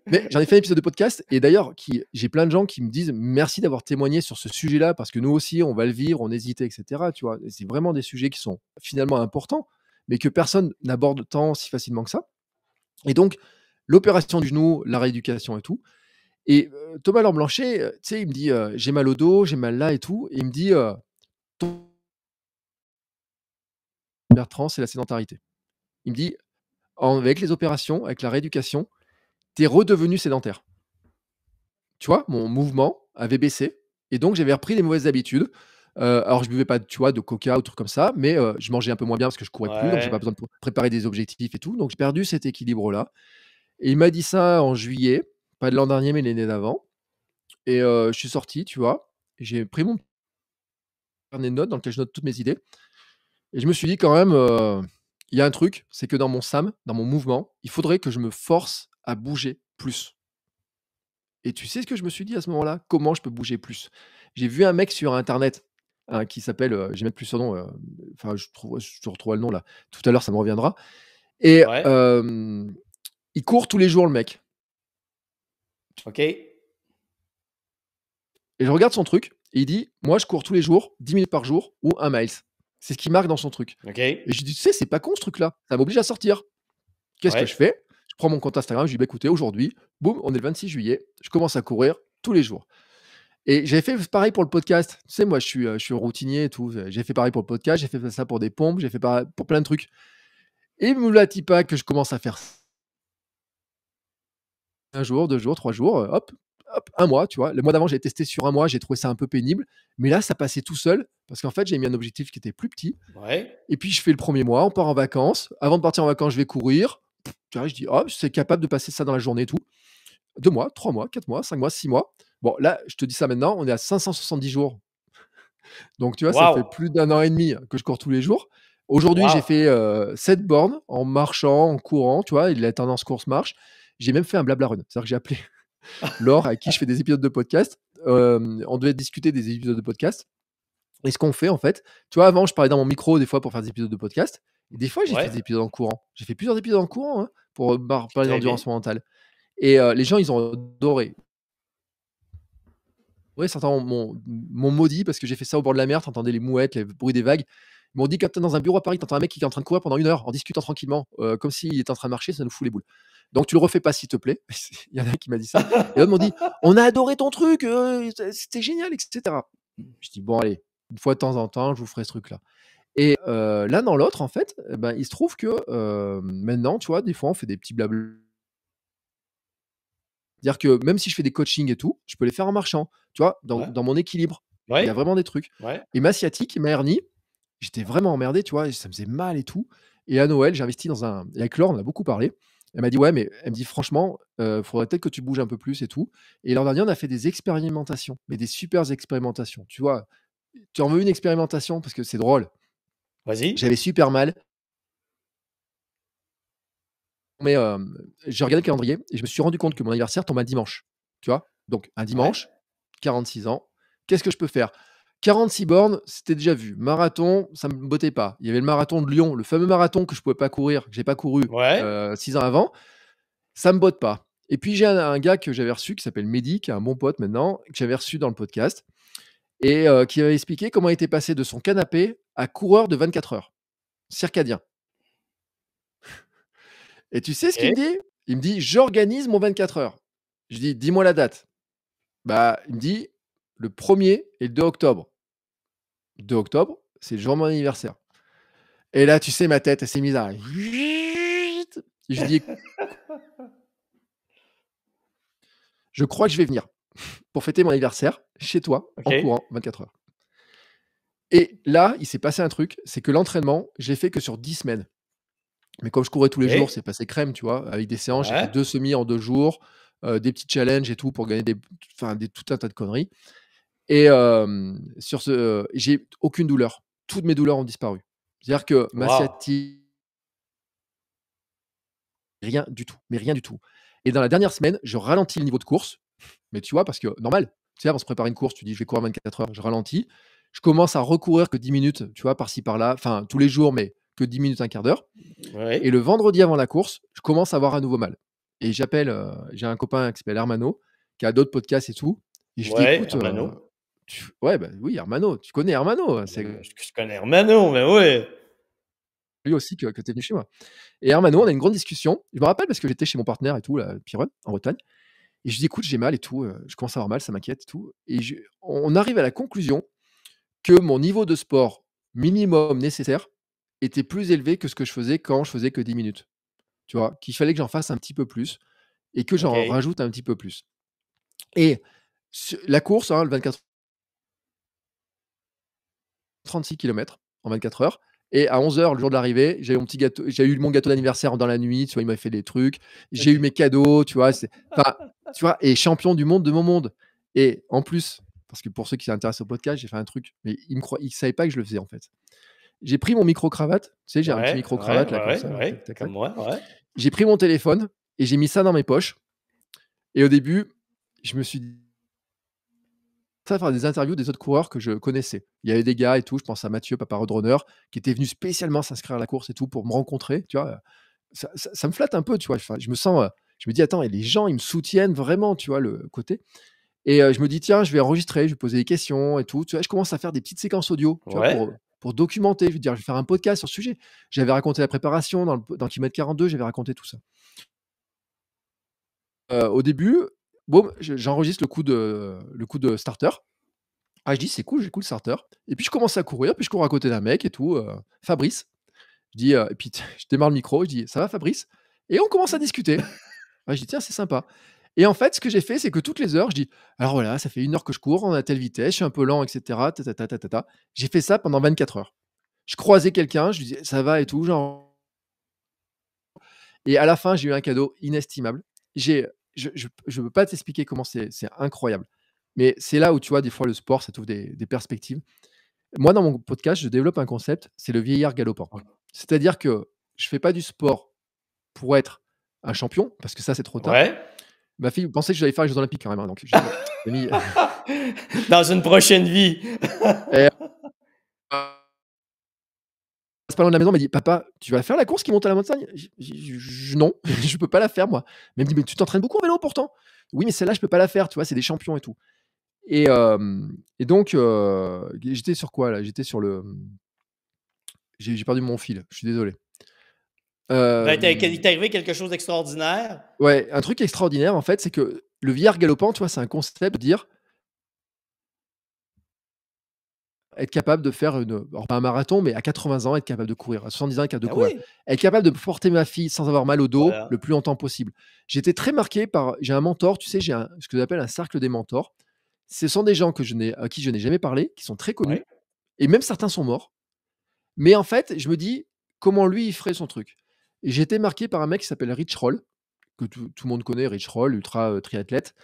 B: Mais j'en ai fait un épisode de podcast et d'ailleurs, j'ai plein de gens qui me disent merci d'avoir témoigné sur ce sujet-là parce que nous aussi, on va le vivre, on hésitait, etc. Tu vois, et c'est vraiment des sujets qui sont finalement importants, mais que personne n'aborde tant si facilement que ça. Et donc, l'opération du genou, la rééducation et tout. Et Thomas Laure Blanchet, tu sais, il me dit j'ai mal au dos, j'ai mal là et tout. Et il me dit Bertrand, c'est la sédentarité. Il me dit avec les opérations, avec la rééducation, tu es redevenu sédentaire. Tu vois, mon mouvement avait baissé et donc j'avais repris les mauvaises habitudes. Alors je buvais pas, tu vois, de coca ou trucs comme ça, mais je mangeais un peu moins bien parce que je courais plus, donc j'ai pas
A: Ouais.
B: besoin de préparer des objectifs et tout, donc j'ai perdu cet équilibre-là. Et il m'a dit ça en juillet, pas de l'an dernier, mais l'année d'avant. Et je suis sorti, tu vois? J'ai pris mon carnet de notes dans lequel je note toutes mes idées et je me suis dit quand même, il y a un truc, c'est que dans mon SAM, dans mon mouvement, il faudrait que je me force à bouger plus. Et tu sais ce que je me suis dit à ce moment-là? Comment je peux bouger plus? J'ai vu un mec sur internet, hein, qui s'appelle, je vais mettre plus son nom, enfin je retrouverai le nom là, tout à l'heure ça me reviendra. Et
A: Ouais.
B: il court tous les jours le mec.
A: OK.
B: Et je regarde son truc et il dit: «Moi je cours tous les jours, 10 minutes par jour ou 1 miles». C'est ce qu'il marque dans son truc.
A: OK.
B: Et je lui dis: «Tu sais, c'est pas con ce truc-là, ça m'oblige à sortir». Qu'est-ce que je
A: Ouais.
B: fais? Je prends mon compte Instagram, je dis: «Bah écoutez, aujourd'hui, boum, on est le 26 juillet, je commence à courir tous les jours». Et j'avais fait pareil pour le podcast. Tu sais, moi, je suis routinier et tout. J'ai fait pareil pour le podcast, j'ai fait ça pour des pompes, j'ai fait pareil pour plein de trucs. Et moulati pas que je commence à faire 1 jour, 2 jours, 3 jours, hop, hop, 1 mois, tu vois? Le mois d'avant, j'ai testé sur 1 mois, j'ai trouvé ça un peu pénible. Mais là, ça passait tout seul parce qu'en fait, j'ai mis un objectif qui était plus petit.
A: Ouais.
B: Et puis, je fais le premier mois, on part en vacances. Avant de partir en vacances, je vais courir. Tu vois, je dis: «Oh, c'est capable de passer ça dans la journée et tout». 2 mois, 3 mois, 4 mois, 5 mois, 6 mois. Bon, là, je te dis ça maintenant, on est à 570 jours. Donc tu vois, ça fait
A: Wow!
B: plus d'1 an et demi que je cours tous les jours. Aujourd'hui, j'ai
A: Wow!
B: fait, 7 bornes en marchant, en courant, tu vois? Et la tendance course-marche. J'ai même fait un blabla run. C'est-à-dire que j'ai appelé Laure, avec qui je fais des épisodes de podcast. On devait discuter des épisodes de podcast. Et ce qu'on fait, en fait, tu vois, avant, je parlais dans mon micro, des fois, pour faire des épisodes de podcast. Et des fois, j'ai fait
A: Ouais.
B: des épisodes en courant. J'ai fait plusieurs épisodes en courant, hein, pour,
A: C'est
B: parler
A: très bien.
B: d'endurance mentale. Et les gens, ils ont adoré. Ouais, certains m'ont maudit parce que j'ai fait ça au bord de la mer, tu entendais les mouettes, les bruits des vagues. Ils m'ont dit: «Quand tu es dans un bureau à Paris, tu entends un mec qui est en train de courir pendant 1 heure en discutant tranquillement, comme s'il était en train de marcher, ça nous fout les boules. Donc tu le refais pas s'il te plaît». Il y en a qui m'a dit ça et d'autres m'ont dit: «On a adoré ton truc, c'était génial et cetera». Je dis: «Bon allez, une fois de temps en temps, je vous ferai ce truc-là» et l'un dans l'autre en fait, ben, il se trouve que, maintenant, tu vois, des fois, on fait des petits blabla. C'est-à-dire que même si je fais des coachings et tout, je peux les faire en marchant, tu vois?
A: Ouais.
B: Dans mon équilibre, il y a
A: Oui,
B: vraiment des trucs
A: ouais.
B: et ma sciatique, ma hernie, j'étais vraiment emmerdé, tu vois? Et ça me faisait mal et tout et à Noël, j'ai investi dans un et avec Laure, on en a beaucoup parlé. Elle m'a dit: «Ouais, mais» elle me dit: «Franchement, faudrait peut-être que tu bouges un peu plus et tout» et l'an dernier, on a fait des expérimentations, mais des supers expérimentations, tu vois? Tu en veux une expérimentation? Parce que c'est drôle.
A: Vas-y.
B: J'avais super mal, mais j'ai regardé le calendrier et je me suis rendu compte que mon anniversaire tombe un dimanche, tu vois? Donc un
A: Ouais.
B: dimanche, 46 ans, qu'est-ce que je peux faire? 46 bornes, c'était déjà vu. Marathon, ça me bottait pas. Il y avait le marathon de Lyon, le fameux marathon que je pouvais pas courir, que j'ai pas couru,
A: Ouais.
B: 6 ans avant, ça me botte pas. Et puis j'ai un gars que j'avais reçu qui s'appelle Mehdi, qui est un bon pote maintenant, que j'avais reçu dans le podcast et qui avait expliqué comment il était passé de son canapé à coureur de 24 heures, circadien. Et tu sais ce qu'il
A: OK.
B: me dit? Il me dit: «J'organise mon 24 heures». Je dis: «Dis-moi la date». Bah, il me dit: «Le 1er et le 2 octobre». 2 octobre, c'est le jour de mon anniversaire. Et là, tu sais, ma tête, elle s'est mise à je dis: «Je crois que je vais venir pour fêter mon anniversaire chez toi en
A: OK.
B: courant 24 heures». Et là, il s'est passé un truc, c'est que l'entraînement, je l'ai fait que sur 10 semaines. Mais comme je courais tous les jours,
A: OK.
B: c'est passé crème, tu vois? Avec des séances, j'ai fait
A: Ouais.
B: 2 semis en 2 jours, des petits challenges et tout pour gagner tout un tas de conneries. Et sur ce, j'ai aucune douleur. Toutes mes douleurs ont disparu. C'est-à-dire que ma
A: Wow.
B: sciatique, rien du tout, mais rien du tout. Et dans la dernière semaine, je ralentis le niveau de course, mais tu vois? Parce que normal, tu sais, avant de se préparer une course, tu dis: «Je vais courir 24 heures», je ralentis. Je commence à recourir que 10 minutes, tu vois? Par-ci par-là, enfin tous les jours, mais que 10 minutes, un quart d'heure. Et
A: Oui.
B: le vendredi avant la course, je commence à avoir à nouveau mal. Et j'appelle, j'ai un copain qui s'appelle Hermano, qui a d'autres podcasts et tout. Et je dis:
A: Ouais,
B: «Écoute,
A: Hermano.
B: ouais, bah, oui, Hermano, tu connais Hermano,
A: Ben,
B: c'est
A: je connais Hermano, mais oui.
B: lui aussi que tu es venu chez moi». Et Hermano, on a une grande discussion. Je me rappelle parce que j'étais chez mon partenaire et tout là, Piron, en Bretagne. Et je lui dis: «Écoute, j'ai mal et tout, je commence à avoir mal, ça m'inquiète et tout». Et on arrive à la conclusion que mon niveau de sport minimum nécessaire était plus élevé que ce que je faisais quand je faisais que 10 minutes. Tu vois? Qu'il fallait que j'en fasse un petit peu plus et que j'en
A: OK.
B: rajoute un petit peu plus. Et la course, hein, le 24 36 kilomètres en 24 heures. Et à 11 heures, le jour de l'arrivée, j'ai eu mon gâteau d'anniversaire dans la nuit, tu vois? Il m'avait fait des trucs. J'ai eu
A: OK.
B: mes cadeaux, tu vois? Enfin, tu vois? Et champion du monde de mon monde. Et en plus, parce que pour ceux qui s'intéressent au podcast, j'ai fait un truc, mais ils savaient pas que je le faisais, en fait. J'ai pris mon micro-cravate, tu sais? J'ai un petit
A: Ouais, ouais,
B: micro-cravate là comme
A: ouais,
B: ça,
A: ouais,
B: tac, tac,
A: comme
B: tac.
A: moi, ouais.
B: J'ai pris mon téléphone et j'ai mis ça dans mes poches. Et au début, je me suis dit à faire des interviews des autres coureurs que je connaissais. Il y avait des gars et tout, je pense à Mathieu, Papa Roadrunner, qui était venu spécialement s'inscrire à la course et tout pour me rencontrer, tu vois? Ça me flatte un peu, tu vois? Enfin, je me sens, je me dis: «Attends et les gens, ils me soutiennent vraiment», tu vois? Le côté et je me dis: «Tiens, je vais enregistrer, je vais poser des questions et tout», tu vois? Je commence à faire des petites séquences audio, tu vois?
A: Ouais.
B: Pour documenter, je veux dire, je vais faire un podcast sur le sujet. J'avais raconté la préparation dans Kilomètre 42, j'avais raconté tout ça. Au début, boum, j'enregistre le coup de starter. Ah, je dis: «C'est cool, j'écoute Starter» et puis je commence à courir, puis je cours à côté d'un mec et tout, Fabrice. Je dis, et puis je démarre le micro, je dis: «Ça va Fabrice?» Et on commence à discuter. Ah, je dis: «Tiens, c'est sympa» et en fait, ce que j'ai fait, c'est que toutes les heures, je dis: «Alors voilà, ça fait 1 heure que je cours, on est à telle vitesse, je suis un peu lent et cetera, ta ta ta ta ta ta». J'ai fait ça pendant 24 heures. Je croisais quelqu'un, je lui disais: «Ça va?» et tout, genre et à la fin, j'ai eu un cadeau inestimable. J'ai je peux pas t'expliquer comment c'est incroyable. Mais c'est là où, tu vois, des fois, le sport, ça t'ouvre des perspectives. Moi, dans mon podcast, je développe un concept, c'est le vieillard galopant. C'est-à-dire que je fais pas du sport pour être un champion, parce que ça, c'est trop tard.
A: Ouais.
B: Ma fille pensait que j'allais faire les jeux olympiques quand même, hein, donc j'ai dit: «Bon, Camille»
A: Dans une prochaine vie.
B: et passe pas loin de la maison, elle m'a dit: «Papa, tu vas faire la course qui monte à la montagne?» J'ai «Je non, je peux pas la faire moi». Mais elle me dit: «Mais tu t'entraînes beaucoup en vélo pourtant». «Oui, mais celle-là, je peux pas la faire, tu vois? C'est des champions et tout» Et donc, j'étais sur quoi là? J'étais sur le, j'ai perdu mon fil, je suis désolé.
A: Ben, il
B: Hem,
A: t'est arrivé quelque chose d'extraordinaire.
B: ouais, un truc extraordinaire en fait, c'est que le vieillard galopant, tu vois, c'est un concept de dire être capable de faire alors pas un marathon, mais à 80 ans, être capable de courir, à 70 ans, être capable de
A: Ben
B: courir.
A: oui,
B: Être capable de porter ma fille sans avoir mal au dos le
A: voilà.
B: plus longtemps possible. J'étais très marqué par j'ai un mentor, tu sais, ce que j'appelle un cercle des mentors. Ce sont des gens à qui je n'ai jamais parlé, qui sont très connus
A: Oui,
B: et même certains sont morts. Mais en fait, je me dis: «Comment lui, il ferait son truc?» Et j'ai été marqué par un mec qui s'appelle Rich Roll, que tout le monde connaît, Rich Roll, ultra, triathlète,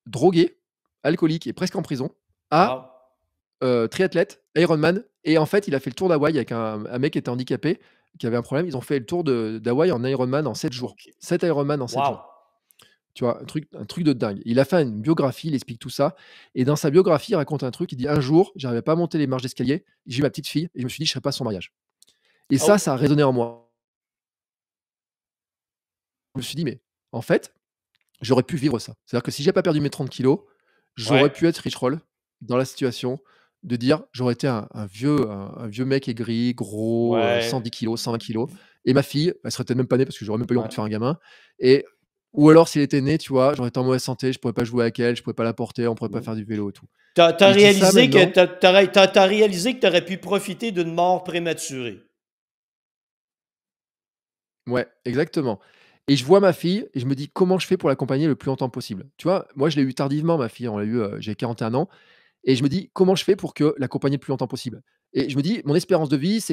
B: drogué, alcoolique et presque en prison, à
A: wow,
B: triathlète, Ironman. Et en fait, il a fait le tour d'Hawaï avec un mec qui était handicapé, qui avait un problème. Ils ont fait le tour d'Hawaï en Ironman en 7 jours.
A: OK.
B: 7 Ironman en 7 jours.
A: Wow.
B: Tu vois? Un truc de dingue. Il a fait une biographie, il explique tout ça et dans sa biographie, il raconte un truc, il dit: «Un jour, j'arrivais pas à monter les marches d'escalier, j'ai eu ma petite fille et je me suis dit: "Je serai pas à son mariage"». Et ça a
A: Oh,
B: résonné en moi. Je me suis dit: «Mais en fait, j'aurais pu vivre ça». C'est-à-dire que si j'ai pas perdu mes 30 kilogrammes, j'aurais
A: ouais,
B: pu être Rich Roll dans la situation de dire j'aurais été un vieux mec aigri, gros,
A: ouais,
B: 110 kilogrammes, 120 kilogrammes et ma fille, elle serait peut-être même pas née parce que j'aurais même pas eu envie de faire
A: ouais.
B: un gamin. Et ou alors s'il était né, tu vois, j'aurais été en mauvaise santé, je pourrais pas jouer avec elle, je pourrais pas la porter, on pourrait pas faire du vélo et tout.
A: T'as
B: Et je dis ça
A: réalisé que
B: maintenant.
A: t'as réalisé que tu aurais pu profiter d'une mort prématurée.
B: Ouais, exactement. Et je vois ma fille et je me dis: «Comment je fais pour l'accompagner le plus longtemps possible?» Tu vois? Moi, je l'ai eu tardivement ma fille, on l'a eu, j'avais 41 ans. Et je me dis: «Comment je fais pour que l'accompagner le plus longtemps possible?» Et je me dis: «Mon espérance de vie,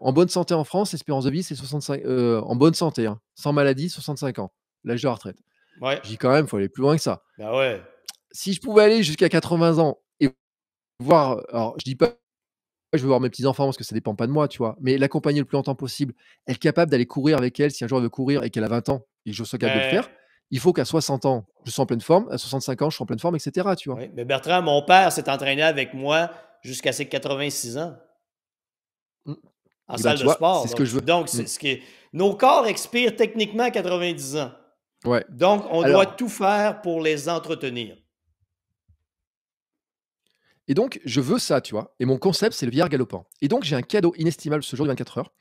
B: en bonne santé en France, l'espérance de vie, c'est 65, en bonne santé, hein, sans maladie, 65 ans, l'âge de la retraite».
A: Ouais,
B: Je dis: «Quand même, il faut aller plus loin que ça».
A: ben ouais.
B: Si je pouvais aller jusqu'à 80 ans et voir, alors je dis pas je veux voir mes petits-enfants parce que ça dépend pas de moi, tu vois? Mais l'accompagner le plus longtemps possible, être capable d'aller courir avec elle si un jour elle veut courir et qu'elle a 20 ans et que je sois capable de le
A: Ben
B: faire, il faut qu'à 60 ans, je sois en pleine forme, à 65 ans, je sois en pleine forme et cetera, tu vois?
A: oui, mais Bertrand, mon père s'est entraîné avec moi jusqu'à ses 86 ans
B: Mmh.
A: en
B: Et bah,
A: salle
B: tu
A: de
B: vois,
A: sport.
B: c'est ce que je veux.
A: Donc
B: Mmh.
A: c'est ce qui est nos corps expirent techniquement à 90 ans.
B: Ouais.
A: Donc on doit
B: Alors
A: tout faire pour les entretenir.
B: Et donc, je veux ça, tu vois? Et mon concept, c'est le vieillard galopant. Et donc, j'ai un cadeau inestimable ce jour de 24 heures.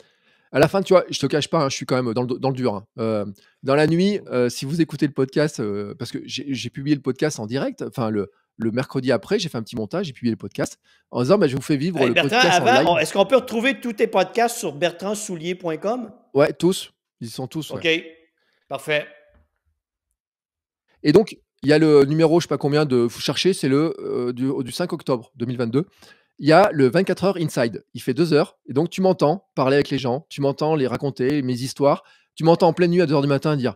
B: À la fin, tu vois, je te cache pas, hein, je suis quand même dans le dur, hein. Dans la nuit, si vous écoutez le podcast, parce que j'ai publié le podcast en direct, enfin le mercredi après, j'ai fait un petit montage, j'ai publié le podcast en disant: «Bah, je vous fais vivre
A: Hey,
B: le
A: Bertrand,
B: podcast en live».
A: est-ce qu'on peut retrouver tous tes podcasts sur bertrandsoulier.com?
B: Ouais, tous, ils y sont tous, ouais.
A: OK, parfait.
B: Et donc, il y a le numéro, je sais pas combien de faut chercher, c'est du 5 octobre 2022. Il y a le 24 heures inside. Il fait 2 heures et donc tu m'entends parler avec les gens, tu m'entends les raconter mes histoires, tu m'entends en pleine nuit à 2 heures du matin dire: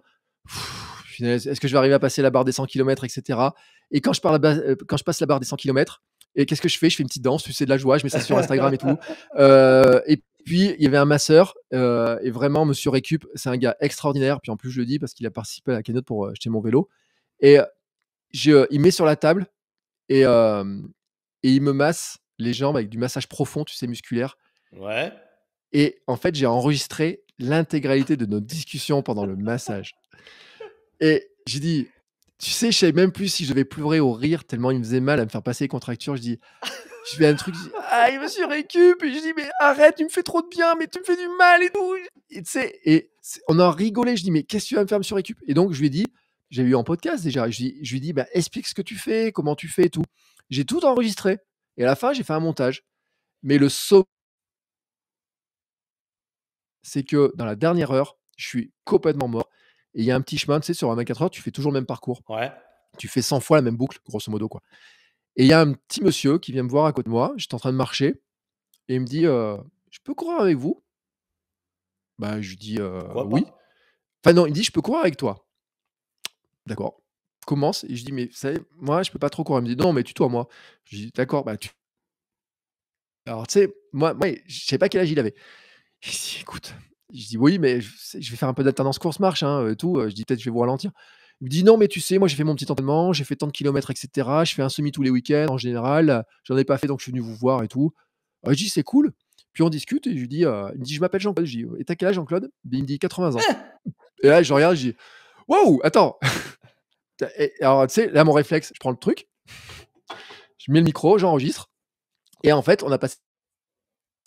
B: «Punaise, est-ce que je vais arriver à passer la barre des 100 kilomètres?» et cetera. Et quand je passe la barre des 100 kilomètres et qu'est-ce que je fais? Je fais une petite danse, tu sais, de la joie, je mets ça sur Instagram et tout. Et puis il y avait un masseur, et vraiment monsieur Récup, c'est un gars extraordinaire. Puis en plus, je le dis parce qu'il a participé à la keynote pour, acheter mon vélo. Et il met sur la table et il me masse les jambes avec du massage profond, tu sais, musculaire.
A: Ouais.
B: Et en fait, j'ai enregistré l'intégralité de nos discussions pendant le massage. Et j'ai dit: «Tu sais, je savais même plus si je devais pleurer ou rire tellement il me faisait mal à me faire passer les contractures». Je fais un truc, je dis: «Aïe, monsieur Récup!» Et je dis: «Mais arrête, tu me fais trop de bien, mais tu me fais du mal et tout». Et tu sais, on a rigolé. Je dis: «Mais qu'est-ce que tu vas me faire, monsieur Récup?» Et donc je lui ai dit, j'avais eu en podcast déjà, je lui ai dit: «Bah, explique ce que tu fais, comment tu fais et tout». J'ai tout enregistré et à la fin, j'ai fait un montage. Mais le saut, c'est que dans la dernière heure, je suis complètement mort et il y a un petit chemin, tu sais, sur un 24 heures, tu fais toujours le même parcours.
A: Ouais.
B: Tu fais 100 fois la même boucle, grosso modo, quoi. Et il y a un petit monsieur qui vient me voir à côté de moi, j'étais en train de marcher et il me dit: «Je peux courir avec vous?» Bah, je lui dis:
A: Pourquoi
B: «Oui».
A: pas?
B: Enfin non, il me dit: «Je peux courir avec toi». D'accord. Commence et je dis: «Mais vous savez, moi, je peux pas trop courir». Il me dit: «Non, mais tutoie-moi». Je dis: «D'accord, bah, tu». Alors tu sais, moi, je sais pas quel âge il avait. Il dit: «Écoute», je dis: «Oui, mais je vais faire un peu d'alternance course-marche, hein, et tout», je dis: «Peut-être je vais vous ralentir». Il me dit: «Non, mais tu sais, moi j'ai fait mon petit entraînement, j'ai fait tant de kilomètres et cetera, je fais un semi tous les week-ends en général, j'en ai pas fait donc je suis venu vous voir et tout». Je dis: «C'est cool». Puis on discute et je lui dis, il me dit: «Je m'appelle Jean-Claude». Je dis: «Et tu as quel âge Jean-Claude?» Il me dit: 80 ans».
A: Hein!
B: Et là je regarde, je dis: «Waouh, attends!» Et alors, tu sais, là, mon réflexe, je prends le truc, je mets le micro, j'enregistre et en fait, on a passé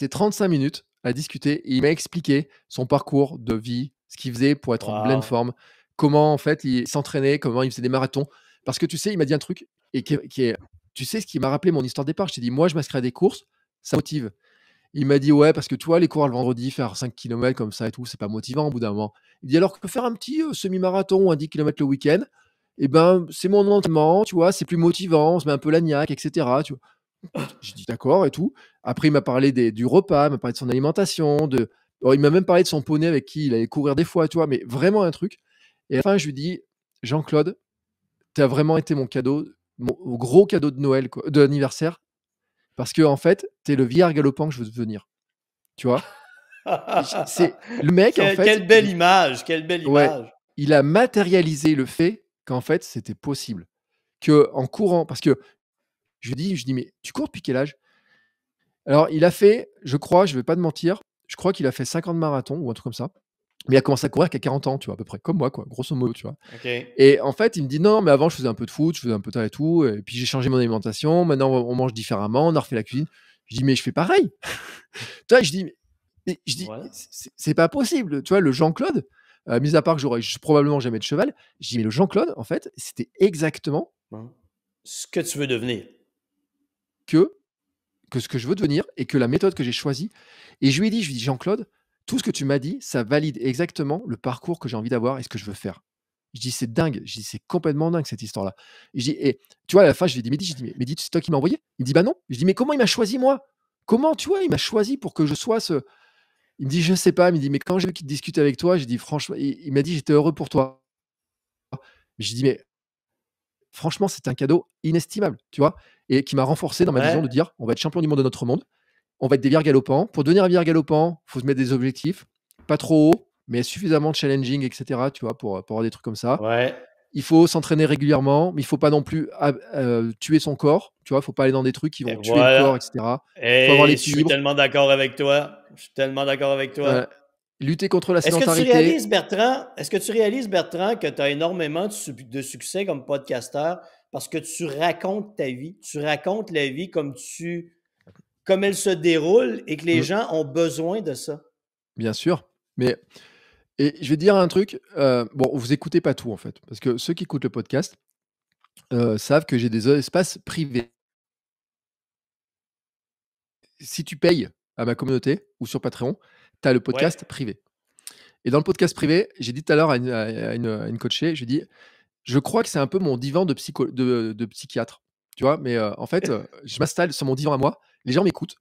B: 35 minutes à discuter et il m'a expliqué son parcours de vie, ce qu'il faisait pour être en pleine
A: Wow.
B: forme, comment, en fait, il s'entraînait, comment il faisait des marathons. Parce que tu sais, il m'a dit un truc et qui est tu sais ce qui m'a rappelé mon histoire de départ? Je t'ai dit: «Moi, je m'inscris à des courses, ça motive». Il m'a dit: «Ouais, parce que tu vois, les coureurs le vendredi, faire 5 kilomètres comme ça et tout, c'est pas motivant au bout d'un moment». Il dit: «Alors que faire un petit, semi-marathon ou un 10 kilomètres le week-end et ben, c'est mon entraînement, tu vois, c'est plus motivant, on se met un peu la niaque et cetera», tu vois? J'ai dit: «D'accord» et tout. Après, il m'a parlé du repas, il m'a parlé de son alimentation, il m'a même parlé de son poney avec qui il allait courir des fois, tu vois? Mais vraiment un truc et à la fin, je lui dis: «Jean-Claude, tu as vraiment été mon cadeau, mon gros cadeau de Noël quoi d'anniversaire parce qu'en fait, tu es le vieillard galopant que je veux devenir». Tu vois? C'est le mec en fait,
A: Quelle belle image, quelle belle
B: ouais,
A: image.
B: il a matérialisé le fait qu'en fait, c'était possible. Qu'en courant parce que je lui dis: «Mais tu cours depuis quel âge?» Alors il a fait, je crois, je vais pas te mentir, je crois qu'il a fait 50 marathons ou un truc comme ça. Mais il a commencé à courir qu'à 40 ans, tu vois? À peu près, comme moi quoi, grosso modo, tu vois?
A: OK.
B: Et en fait, il me dit: «Non, mais avant je faisais un peu de foot, je faisais un peu de ça et tout et puis j'ai changé mon alimentation, maintenant on mange différemment, on a refait la cuisine». Je dis: «Mais je fais pareil». Tu vois? Je dis: «Mais» je dis:
A: Voilà.
B: C'est pas possible». Tu vois? Le Jean-Claude, mis à part que j'aurais probablement jamais de cheval, je dis: «Mais le Jean-Claude, en fait, c'était exactement
A: Hein. Ce que tu veux devenir.
B: que ce que je veux devenir et que la méthode que j'ai choisie» et je lui ai dit: «Jean-Claude, tout ce que tu m'as dit, ça valide exactement le parcours que j'ai envie d'avoir et ce que je veux faire». Je dis: «C'est dingue». Je dis: «C'est complètement dingue cette histoire-là». Je dis et tu vois, à la fin, je lui ai dit: «Mehdi», je dis: «Mais Mehdi, c'est toi qui m'as envoyé?» Il me dit: «Bah non». Je dis: «Mais comment il m'a choisi moi? Comment, tu vois, il m'a choisi pour que je sois ce». Il me dit: «Je sais pas», il me dit: «Mais quand j'ai vu qu'il discute avec toi», j'ai dit: «Franchement», il m'a dit: «J'étais heureux pour toi». J'ai dit: «Mais franchement, c'est un cadeau inestimable», tu vois? Et qui m'a renforcé dans ma vision de
A: Ouais.
B: dire: «On va être champion du monde de notre monde, on va être des vierges galopants. Pour devenir un vierge galopant, faut se mettre des objectifs, pas trop haut, mais suffisamment challenging et cetera», tu vois? Pour avoir des trucs comme ça.
A: Ouais.
B: Il faut s'entraîner régulièrement, mais il faut pas non plus tuer son corps, tu vois? Faut pas aller dans des trucs qui
A: Et
B: vont tuer le corps et
A: voilà.
B: cetera. Faut avoir
A: Et je suis
B: l'équilibre,
A: tellement d'accord avec toi. Je suis tellement d'accord avec toi.
B: lutter contre la
A: Est-ce que tu
B: sédentarité.
A: réalises, Bertrand, est-ce que tu réalises, Bertrand, que tu as énormément de succès comme podcasteur parce que tu racontes ta vie, tu racontes la vie comme elle se déroule et que les
B: Mmh,
A: gens ont besoin de ça?
B: bien sûr, mais et je vais te dire un truc, bon, vous écoutez pas tout, en fait, parce que ceux qui écoutent le podcast, savent que j'ai des espaces privés. Si tu payes à ma communauté ou sur Patreon, tu as le
A: Ouais.
B: podcast privé et dans le podcast privé, j'ai dit tout à l'heure à une coachée, je lui ai dit: «Je crois que c'est un peu mon divan de psychiatre», tu vois? Mais, en fait, je m'installe sur mon divan à moi, les gens m'écoutent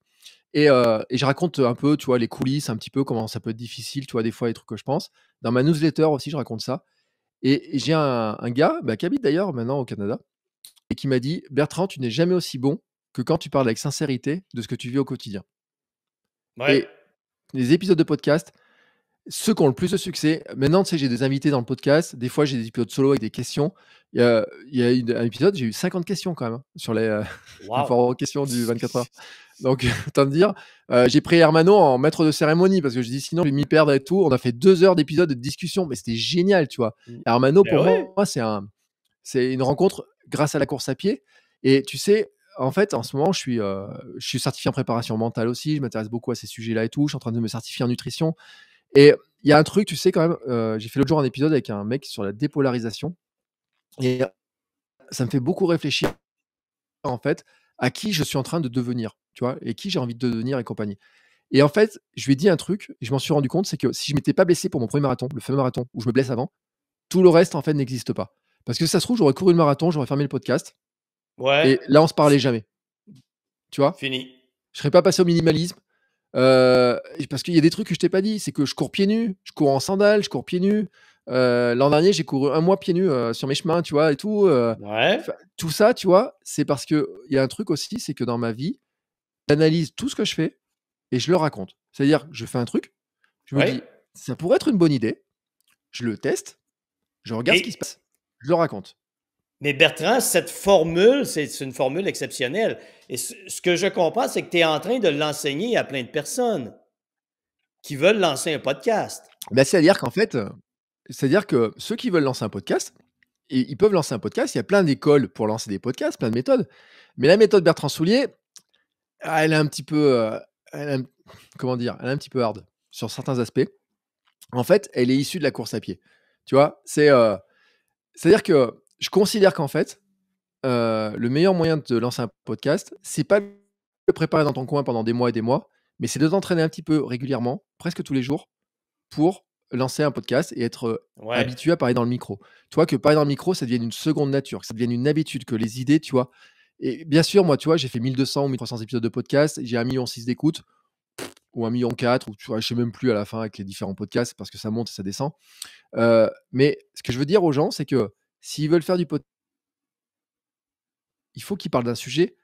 B: et je raconte un peu, tu vois, les coulisses, un petit peu comment ça peut être difficile, tu vois, des fois, les trucs que je pense. Dans ma newsletter aussi, je raconte ça et j'ai un gars, bah, qui habite d'ailleurs maintenant au Canada et qui m'a dit: «Bertrand, tu n'es jamais aussi bon que quand tu parles avec sincérité de ce que tu vis au quotidien»
A: Ouais.
B: et les épisodes de podcast, ceux qui ont le plus de succès maintenant, tu sais, j'ai des invités dans le podcast, des fois, j'ai des épisodes solo avec des questions. Il y a un épisode, j'ai eu 50 questions quand même, hein, sur le
A: Wow.
B: forum aux questions du 24 heures. Donc autant te dire, j'ai pris Hermano en maître de cérémonie parce que je dis: «Sinon, je vais m'y perdre et tout». On a fait 2 heures d'épisode de discussion, mais c'était génial, tu vois? Hermano,
A: Ben
B: pour
A: oui.
B: moi, c'est une rencontre grâce à la course à pied et tu sais, en fait, en ce moment, je suis certifié en préparation mentale aussi, je m'intéresse beaucoup à ces sujets-là et tout. Je suis en train de me certifier en nutrition et il y a un truc, tu sais, quand même, j'ai fait l'autre jour un épisode avec un mec sur la dépolarisation et ça me fait beaucoup réfléchir, en fait, à qui je suis en train de devenir, tu vois? Et qui j'ai envie de devenir et compagnie. Et en fait, je lui ai dit un truc et je m'en suis rendu compte, c'est que si je m'étais pas blessé pour mon premier marathon, le fameux marathon où je me blesse avant, tout le reste, en fait, n'existe pas. Parce que ça se trouve, j'aurais couru le marathon, j'aurais fermé le podcast
A: Ouais.
B: et là, on se parlait
A: C'est
B: jamais, tu vois?
A: fini.
B: Je serais pas passé au minimalisme, parce qu'il y a des trucs que je t'ai pas dit, c'est que je cours pieds nus, je cours en sandales, je cours pieds nus. L'an dernier, j'ai couru un mois pieds nus, sur mes chemins, tu vois? Et tout,
A: Ouais.
B: enfin, tout ça, tu vois? C'est parce qu'il y a un truc aussi, c'est que dans ma vie, j'analyse tout ce que je fais et je le raconte. C'est-à-dire, je fais un truc, je me
A: Ouais.
B: dis: «Ça pourrait être une bonne idée», je le teste, je regarde ce qui se
A: Et
B: passe, je le raconte.
A: mais Bertrand, cette formule, c'est une formule exceptionnelle. Et ce que je comprends, c'est que tu es en train de l'enseigner à plein de personnes qui veulent lancer un podcast.
B: Bah, c'est-à-dire qu'en fait, c'est-à-dire que ceux qui veulent lancer un podcast, et ils peuvent lancer un podcast. Il y a plein d'écoles pour lancer des podcasts, plein de méthodes. Mais la méthode Bertrand Soulier, elle est un petit peu, elle est un comment dire? Elle est un petit peu hard sur certains aspects. En fait, elle est issue de la course à pied. Tu vois? C'est-à-dire que je considère qu'en fait, le meilleur moyen de lancer un podcast, c'est pas de le préparer dans ton coin pendant des mois, mais c'est de t'entraîner un petit peu régulièrement, presque tous les jours, pour lancer un podcast et être,
A: Ouais,
B: habitué à parler dans le micro. Tu vois? Que parler dans le micro, ça devienne une seconde nature, que ça devienne une habitude, que les idées, tu vois? Et bien sûr, moi, tu vois, j'ai fait 1 200 ou 1 300 épisodes de podcast, j'ai 1,6 million d'écoutes ou 1,4 million ou tu vois, je sais même plus à la fin avec les différents podcasts parce que ça monte et ça descend. Mais ce que je veux dire aux gens, c'est que s'ils veulent faire du podcast, il faut qu'ils parlent d'un sujet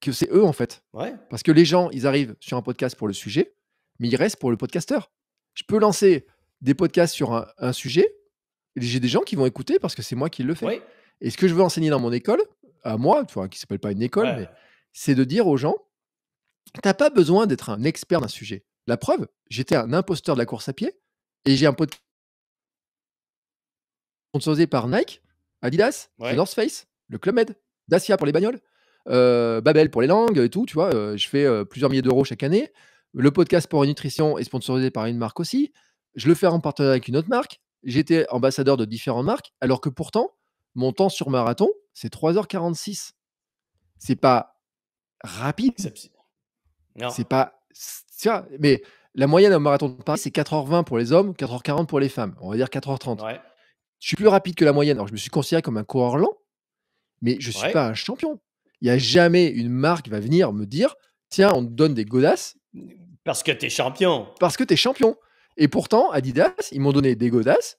B: que c'est eux, en fait.
A: ouais,
B: Parce que les gens, ils arrivent sur un podcast pour le sujet, mais ils restent pour le podcasteur. Je peux lancer des podcasts sur un sujet, et j'ai des gens qui vont écouter parce que c'est moi qui le fais.
A: oui,
B: Et ce que je veux enseigner dans mon école, à moi, tu vois, qui s'appelle pas une école,
A: ouais.
B: mais c'est de dire aux gens: «Tu as pas besoin d'être un expert d'un sujet». La preuve, j'étais un imposteur de la course à pied et j'ai un podcast sponsorisé par Nike, Adidas, The
A: Ouais.
B: North Face, le Club Med, Dacia pour les bagnoles, Babel pour les langues et tout, tu vois? Je fais, plusieurs milliers d'euros chaque année. Le podcast Sport et Nutrition est sponsorisé par une marque aussi. Je le fais en partenariat avec une autre marque. J'étais ambassadeur de différentes marques, alors que pourtant, mon temps sur marathon, c'est 3h46. C'est pas rapide,
A: Excepti non.
B: c'est pas tu vois? Mais la moyenne au marathon de Paris, c'est 4h20 pour les hommes, 4h40 pour les femmes. On va dire 4h30.
A: Ouais,
B: Je suis plus rapide que la moyenne. Alors je me suis considéré comme un coureur lent, mais je suis
A: ouais.
B: pas un champion. Il y a jamais une marque va venir me dire: «Tiens, on te donne des godasses
A: Parce que tu es champion.
B: parce que tu es champion». Et pourtant, Adidas, ils m'ont donné des godasses,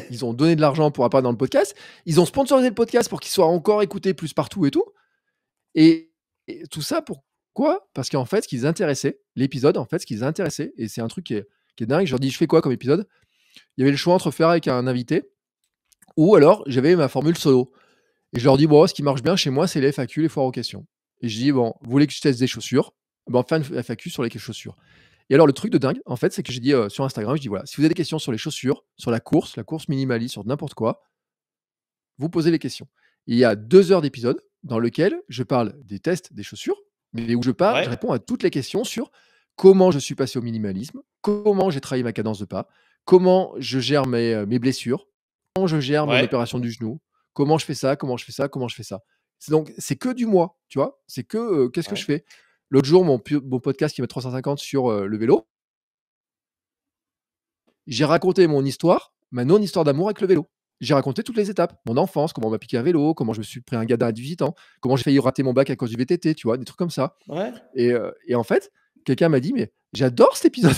B: ils ont donné de l'argent pour apparaître dans le podcast, ils ont sponsorisé le podcast pour qu'il soit encore écouté plus partout et tout. Et et tout ça pourquoi? Parce qu'en fait, ce qui les intéressait, l'épisode, en fait, ce qui les intéressait et c'est un truc qui est dingue, je leur dis: «Je fais quoi comme épisode?» Il y avait le choix entre faire avec un invité ou alors j'avais ma formule solo. Et je leur dis: «Bon, ce qui marche bien chez moi, c'est les FAQ, les foires aux questions». Et je dis: «Bon, vous voulez que je teste des chaussures? Ben, on fait une FAQ sur les chaussures». Et alors le truc de dingue, en fait, c'est que j'ai dit, sur Instagram, je dis: «Voilà, si vous avez des questions sur les chaussures, sur la course minimaliste, sur n'importe quoi, vous posez les questions». Et il y a 2 heures d'épisode dans lequel je parle des tests des chaussures, mais où je
A: Ouais,
B: réponds à toutes les questions sur comment je suis passé au minimalisme, comment j'ai travaillé ma cadence de pas, comment je gère mes blessures, comment je gère mon
A: ouais,
B: opération du genou, comment je fais ça, comment je fais ça, comment je fais ça. C'est que du moi, tu vois? C'est que, qu'est-ce que je
A: ouais.
B: fais? L'autre jour, mon podcast qui met 350 sur, le vélo, j'ai raconté mon histoire, ma non-histoire d'amour avec le vélo. J'ai raconté toutes les étapes, mon enfance, comment on m'a piqué un vélo, comment je me suis pris un gadin à 18 ans, comment j'ai failli rater mon bac à cause du VTT, tu vois? Des trucs comme ça.
A: Ouais.
B: Et en fait, quelqu'un m'a dit: «Mais j'adore cet épisode!»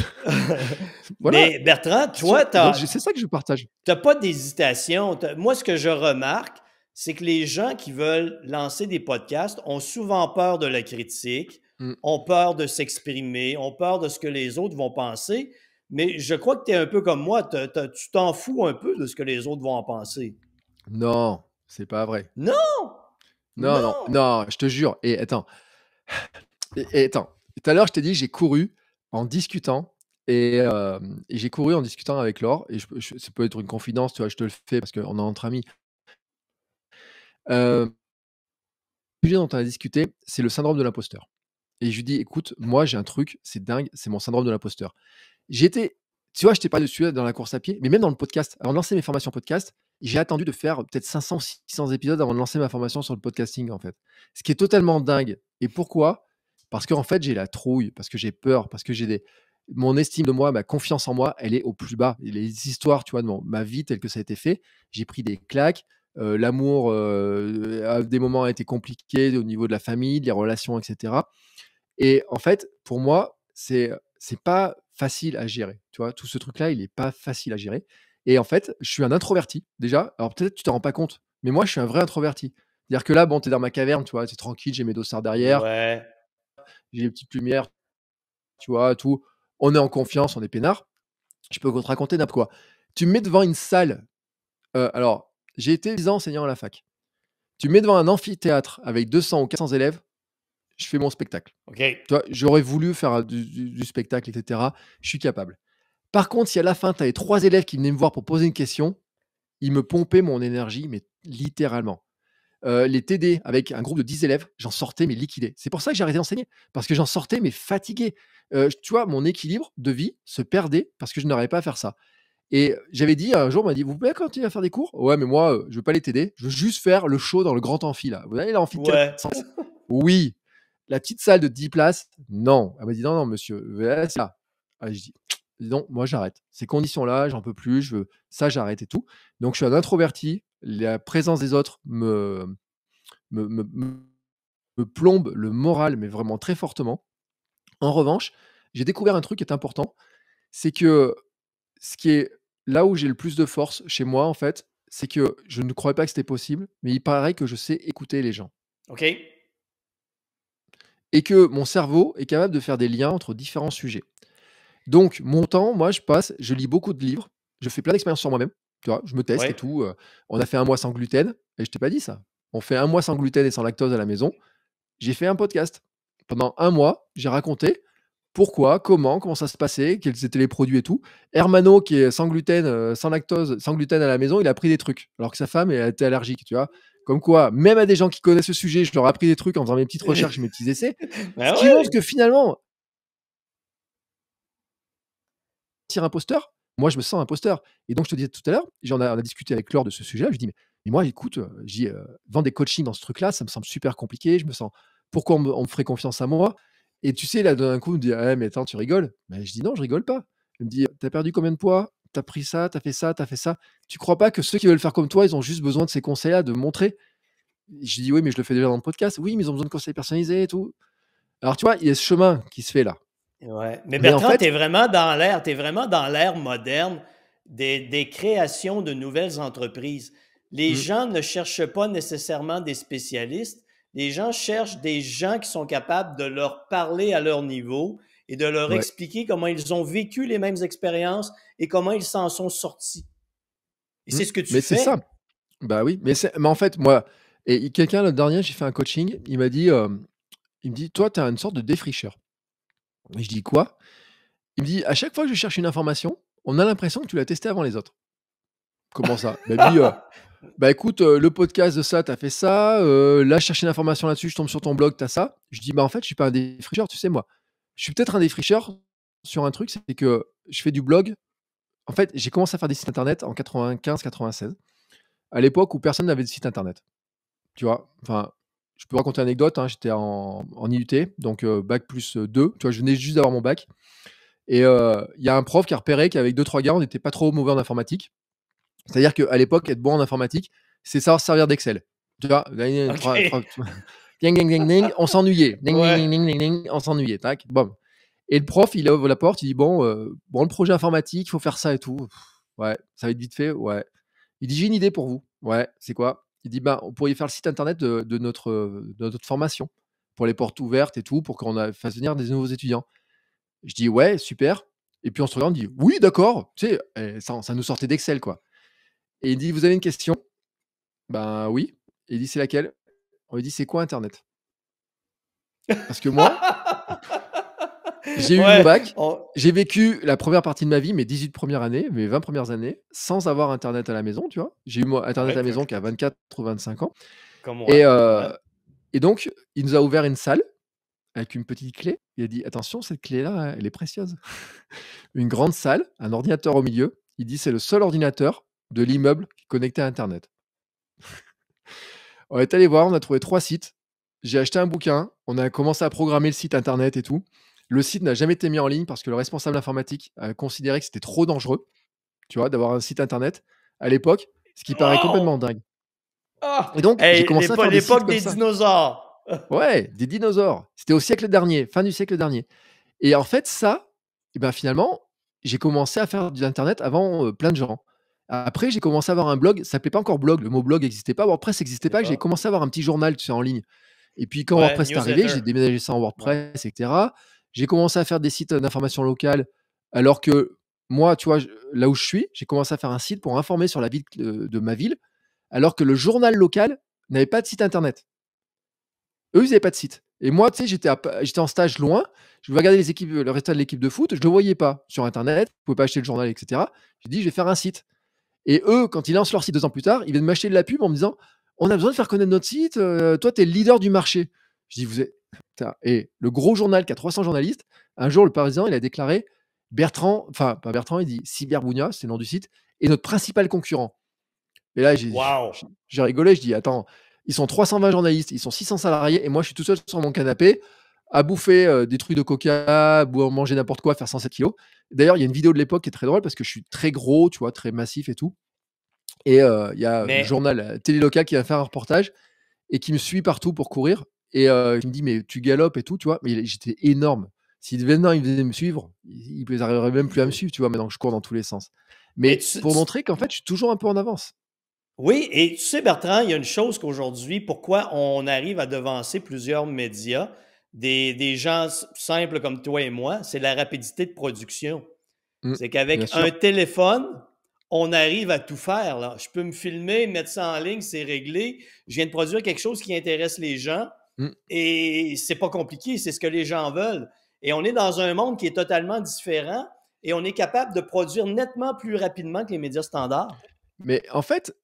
B: Voilà,
A: Mais Bertrand,
B: tu vois?
A: toi,
B: Donc c'est ça que je partage.
A: tu pas d'hésitation. Moi, ce que je remarque, c'est que les gens qui veulent lancer des podcasts ont souvent peur de la critique,
B: Mmh.
A: ont peur de s'exprimer, ont peur de ce que les autres vont penser. Mais je crois que tu es un peu comme moi, tu t'en fous un peu de ce que les autres vont en penser.
B: Non, c'est pas vrai.
A: Non!
B: Non, non,
A: Non!
B: non, je te jure. Et attends, et attends, tout à l'heure, je t'ai dit, j'ai couru en discutant et j'ai couru en discutant avec Laure et ça peut être une confidence, tu vois? Je te le fais parce qu'on est entre amis. Le sujet dont on a discuté, c'est le syndrome de l'imposteur et je lui dis: «Écoute, moi, j'ai un truc, c'est dingue, c'est mon syndrome de l'imposteur». J'étais Tu vois, je t'ai parlé de celui-là dans la course à pied, mais même dans le podcast, avant de lancer mes formations podcast, j'ai attendu de faire peut-être 500 ou 600 épisodes avant de lancer ma formation sur le podcasting, en fait. Ce qui est totalement dingue. Et pourquoi? Parce qu'en fait, j'ai la trouille, parce que j'ai peur, parce que j'ai des mon estime de moi, ma confiance en moi, elle est au plus bas. Et les histoires, tu vois, de ma vie telle que ça a été fait, j'ai pris des claques. L'amour, à des moments a été compliqué au niveau de la famille, des relations, et cetera. Et en fait, pour moi, c'est pas facile à gérer, tu vois? Tout ce truc-là, il est pas facile à gérer. Et en fait, je suis un introverti, déjà. Alors peut-être tu t'en rends pas compte, mais moi, je suis un vrai introverti. C'est-à-dire que là, bon, tu es dans ma caverne, tu vois? C'est tranquille, j'ai mes dossards derrière,
A: Ouais,
B: j'ai les petites lumières, tu vois? Tout. On est en confiance, on est peinard. Je peux te raconter n'importe quoi. Tu me mets devant une salle, alors, j'ai été 10 ans enseignant à la fac. Tu me mets devant un amphithéâtre avec 200 ou 400 élèves, je fais mon spectacle.
A: OK.
B: Tu vois? J'aurais voulu faire du spectacle et cetera, je suis capable. Par contre, si à la fin, tu avais 3 élèves qui venaient me voir pour poser une question, ils me pompaient mon énergie, mais littéralement. Les TD avec un groupe de 10 élèves, j'en sortais mais liquidé. C'est pour ça que j'ai arrêté d'enseigner, parce que j'en sortais mais fatigué. Tu vois, mon équilibre de vie se perdait parce que je n'arrivais pas à faire ça. Et j'avais dit un jour, on m'a dit: «Vous pouvez continuer à faire des cours?» «Ouais, mais moi, je veux pas les TD, je veux juste faire le show dans le grand amphi là. Vous avez l'amphi de
A: Ouais.
B: 400 places?» «Oui». «La petite salle de 10 places?» «Non». Elle m'a dit: «Non, non monsieur, c'est là». Ah, je dis: «Non, moi j'arrête. Ces conditions-là, j'en peux plus, je veux ça, j'arrête et tout». Donc je suis un introverti, la présence des autres me me me me plombe le moral, mais vraiment très fortement. En revanche, j'ai découvert un truc qui est important, c'est que ce qui est là où j'ai le plus de force chez moi, en fait, c'est que je ne croyais pas que c'était possible, mais il paraît que je sais écouter les gens
A: OK.
B: et que mon cerveau est capable de faire des liens entre différents sujets. Donc mon temps, moi, je lis beaucoup de livres, je fais plein d'expériences sur moi-même, tu vois? Je me teste et
A: Ouais.
B: tout, on a fait un mois sans gluten et je t'ai pas dit ça. On fait un mois sans gluten et sans lactose à la maison. J'ai fait un podcast. Pendant un mois, j'ai raconté pourquoi, comment ça se passait, quels étaient les produits et tout. Hermano, qui est sans gluten, sans lactose, sans gluten à la maison, il a appris des trucs, alors que sa femme, elle était allergique, tu vois? Comme quoi, même à des gens qui connaissent le sujet, je leur ai appris des trucs en faisant mes petites recherches et mes petits essais. Ce
A: Ben
B: qui montre
A: ouais!
B: que finalement, sentir imposteur, moi, je me sens imposteur et donc je te disais tout à l'heure, on a discuté avec Laure de ce sujet-là, je lui dis: «Mais moi, écoute», je dis: «Vendre des coachings dans ce truc-là, ça me semble super compliqué, je me sens pourquoi on me ferait confiance à moi?» Et tu sais, là, d'un coup, il me dit: «Ah mais attends, tu rigoles?» Mais je dis: «Non, je rigole pas». Il me dit: «Tu as perdu combien de poids? Tu as pris ça, tu as fait ça, tu as fait ça. Tu crois pas que ceux qui veulent faire comme toi, ils ont juste besoin de ces conseils-là, de montrer?» Je dis: «Oui, mais je le fais déjà dans le podcast». «Oui, mais ils ont besoin de conseils personnalisés et tout». Alors tu vois, il y a ce chemin qui se fait là.
A: Ouais. Mais
B: Mais en
A: Bertrand, tu
B: fait
A: es vraiment dans l'ère, tu vraiment dans l'ère moderne des créations de nouvelles entreprises. Les
B: mmh,
A: gens ne cherchent pas nécessairement des spécialistes. Les gens cherchent des gens qui sont capables de leur parler à leur niveau et de leur
B: ouais.
A: expliquer comment ils ont vécu les mêmes expériences et comment ils s'en sont sortis. Et
B: Mmh.
A: c'est ce que tu
B: Mais c'est
A: fais.
B: ça. Bah oui, mais en fait, moi et quelqu'un le dernier, j'ai fait un coaching, il m'a dit, il me dit: «Toi, tu as une sorte de défricheur». Et je dis: «Quoi?» Il me dit: «À chaque fois que je cherche une information, on a l'impression que tu l'as testée avant les autres». «Comment ça?» Bah, il me dit, «Bah, écoute, le podcast de ça, tu as fait ça, là, je cherchais une information là-dessus, je tombe sur ton blog, tu as ça». Je dis: «Bah, en fait, je suis pas un défricheur, tu sais, moi. Je suis peut-être un défricheur sur un truc, c'est que je fais du blog». En fait, j'ai commencé à faire des sites internet en 95-96, à l'époque où personne n'avait de site internet. Tu vois? Enfin, je peux raconter une anecdote, hein, j'étais en IUT, donc bac plus 2, tu vois? Je venais juste d'avoir mon bac et il y a un prof qui a repéré qu'avec deux trois gars, on n'était pas trop mauvais en informatique. C'est-à-dire qu'à l'époque, être bon en informatique, c'est savoir se servir d'Excel. Tu vois? Gagner trois
A: OK.
B: trois ding ding ding ding, on s'ennuyait. Ding ding
A: Ouais.
B: ding ding ding ding, on s'ennuyait. Tac, bam et le prof, il ouvre la porte, il dit: «Bon, le projet informatique, il faut faire ça et tout». Ouais, ça va être vite fait? Ouais. Il dit: «J'ai une idée pour vous». «Ouais, c'est quoi?» Il dit: «Bah, on pourrait faire le site internet de notre formation, pour les portes ouvertes et tout, pour qu'on fasse venir des nouveaux étudiants». Je dis: «Ouais, super» et puis on se regarde, on dit: «Oui, d'accord». Tu sais, ça nous sortait d'Excel, quoi et il dit: «Vous avez une question?» «Ben, oui». Et il dit: «C'est laquelle?» On lui dit: «C'est quoi internet?» Parce que moi, j'ai eu mon
A: Ouais.
B: bac, j'ai vécu la première partie de ma vie, mes 18 premières années, mes 20 premières années, sans avoir internet à la maison, tu vois? J'ai eu moi internet
A: Ouais,
B: à la maison qu'à 24 ou 25 ans
A: comme
B: et
A: moi. Ouais.
B: heu et donc il nous a ouvert une salle avec une petite clé. Il a dit: «Attention, cette clé-là, elle est précieuse». Une grande salle, un ordinateur au milieu. Il dit: «C'est le seul ordinateur de l'immeuble qui est connecté à internet». On est allé voir, on a trouvé 3 sites. J'ai acheté un bouquin, on a commencé à programmer le site internet et tout. Le site n'a jamais été mis en ligne parce que le responsable informatique a considéré que c'était trop dangereux, tu vois, d'avoir un site internet à l'époque, ce qui paraît complètement
A: Oh!
B: dingue et
A: Ah!
B: donc j'ai
A: Hey,
B: commencé à faire des sites
A: l'époque
B: comme
A: des
B: ça.
A: dinosaures!
B: Ouais, des dinosaures. C'était au siècle dernier, fin du siècle dernier et en fait ça, et ben, finalement, j'ai commencé à faire de l'internet avant, plein de gens. Après, j'ai commencé à avoir un blog, ça s'appelait pas encore blog, le mot blog n'existait pas, WordPress n'existait
A: C'est
B: pas, j'ai
A: pas?
B: commencé à avoir un petit journal, tu sais, en ligne et puis quand
A: Ouais,
B: WordPress est arrivé,
A: newsletter.
B: j'ai déménagé ça en
A: Ouais.
B: WordPress et cetera. J'ai commencé à faire des sites, d'information locale alors que moi, tu vois, là où je suis, j'ai commencé à faire un site pour informer sur la vie de ma ville, alors que le journal local n'avait pas de site internet. Eux, ils avaient pas de site et moi, tu sais, j'étais en stage loin, je regardais les équipes, le résultat de l'équipe de foot, je le voyais pas sur internet, je pouvais pas acheter le journal et cetera. J'ai dit: «Je vais faire un site» Et eux, quand ils lancent leur site 2 ans plus tard, ils viennent m'acheter de la pub en me disant: «On a besoin de faire connaître notre site, toi, tu es le leader du marché». Je dis: «Vous êtes» putain et le gros journal qui a 300 journalistes, un jour, Le Parisien, il a déclaré: «Bertrand», enfin, pas Bertrand, il dit: «Cyberbounia», c'est le nom du site, «est notre principal concurrent». Et là,
A: Wow!
B: j'ai rigolé, je dis: «Attends, ils sont 320 journalistes, ils sont 600 salariés et moi, je suis tout seul sur mon canapé à bouffer, des trucs de coca, manger n'importe quoi, faire 107 kilos». D'ailleurs, il y a une vidéo de l'époque qui est très drôle parce que je suis très gros, tu vois, très massif et tout. Et il y a le
A: Mais
B: journal, télé local qui va faire un reportage et qui me suit partout pour courir et qui me dit: «Mais tu galopes et tout», tu vois? Mais j'étais énorme. Si maintenant ils venaient me suivre, ils arriveraient même plus à me suivre, tu vois? Maintenant que je cours dans tous les sens.
A: mais
B: Mais pour montrer qu'en fait, je suis toujours un peu en avance.
A: oui, et tu sais, Bertrand, il y a une chose qu'aujourd'hui, pourquoi on arrive à devancer plusieurs médias, des gens simples comme toi et moi, c'est la rapidité de production.
B: Mmh,
A: C'est
B: bien
A: qu'avec un
B: sûr.
A: téléphone, on arrive à tout faire, là. Je peux me filmer, mettre ça en ligne, c'est réglé. Je viens de produire quelque chose qui intéresse les gens
B: Mmh.
A: et c'est pas compliqué, c'est ce que les gens veulent. Et on est dans un monde qui est totalement différent et on est capable de produire nettement plus rapidement que les médias standards.
B: Mais en fait,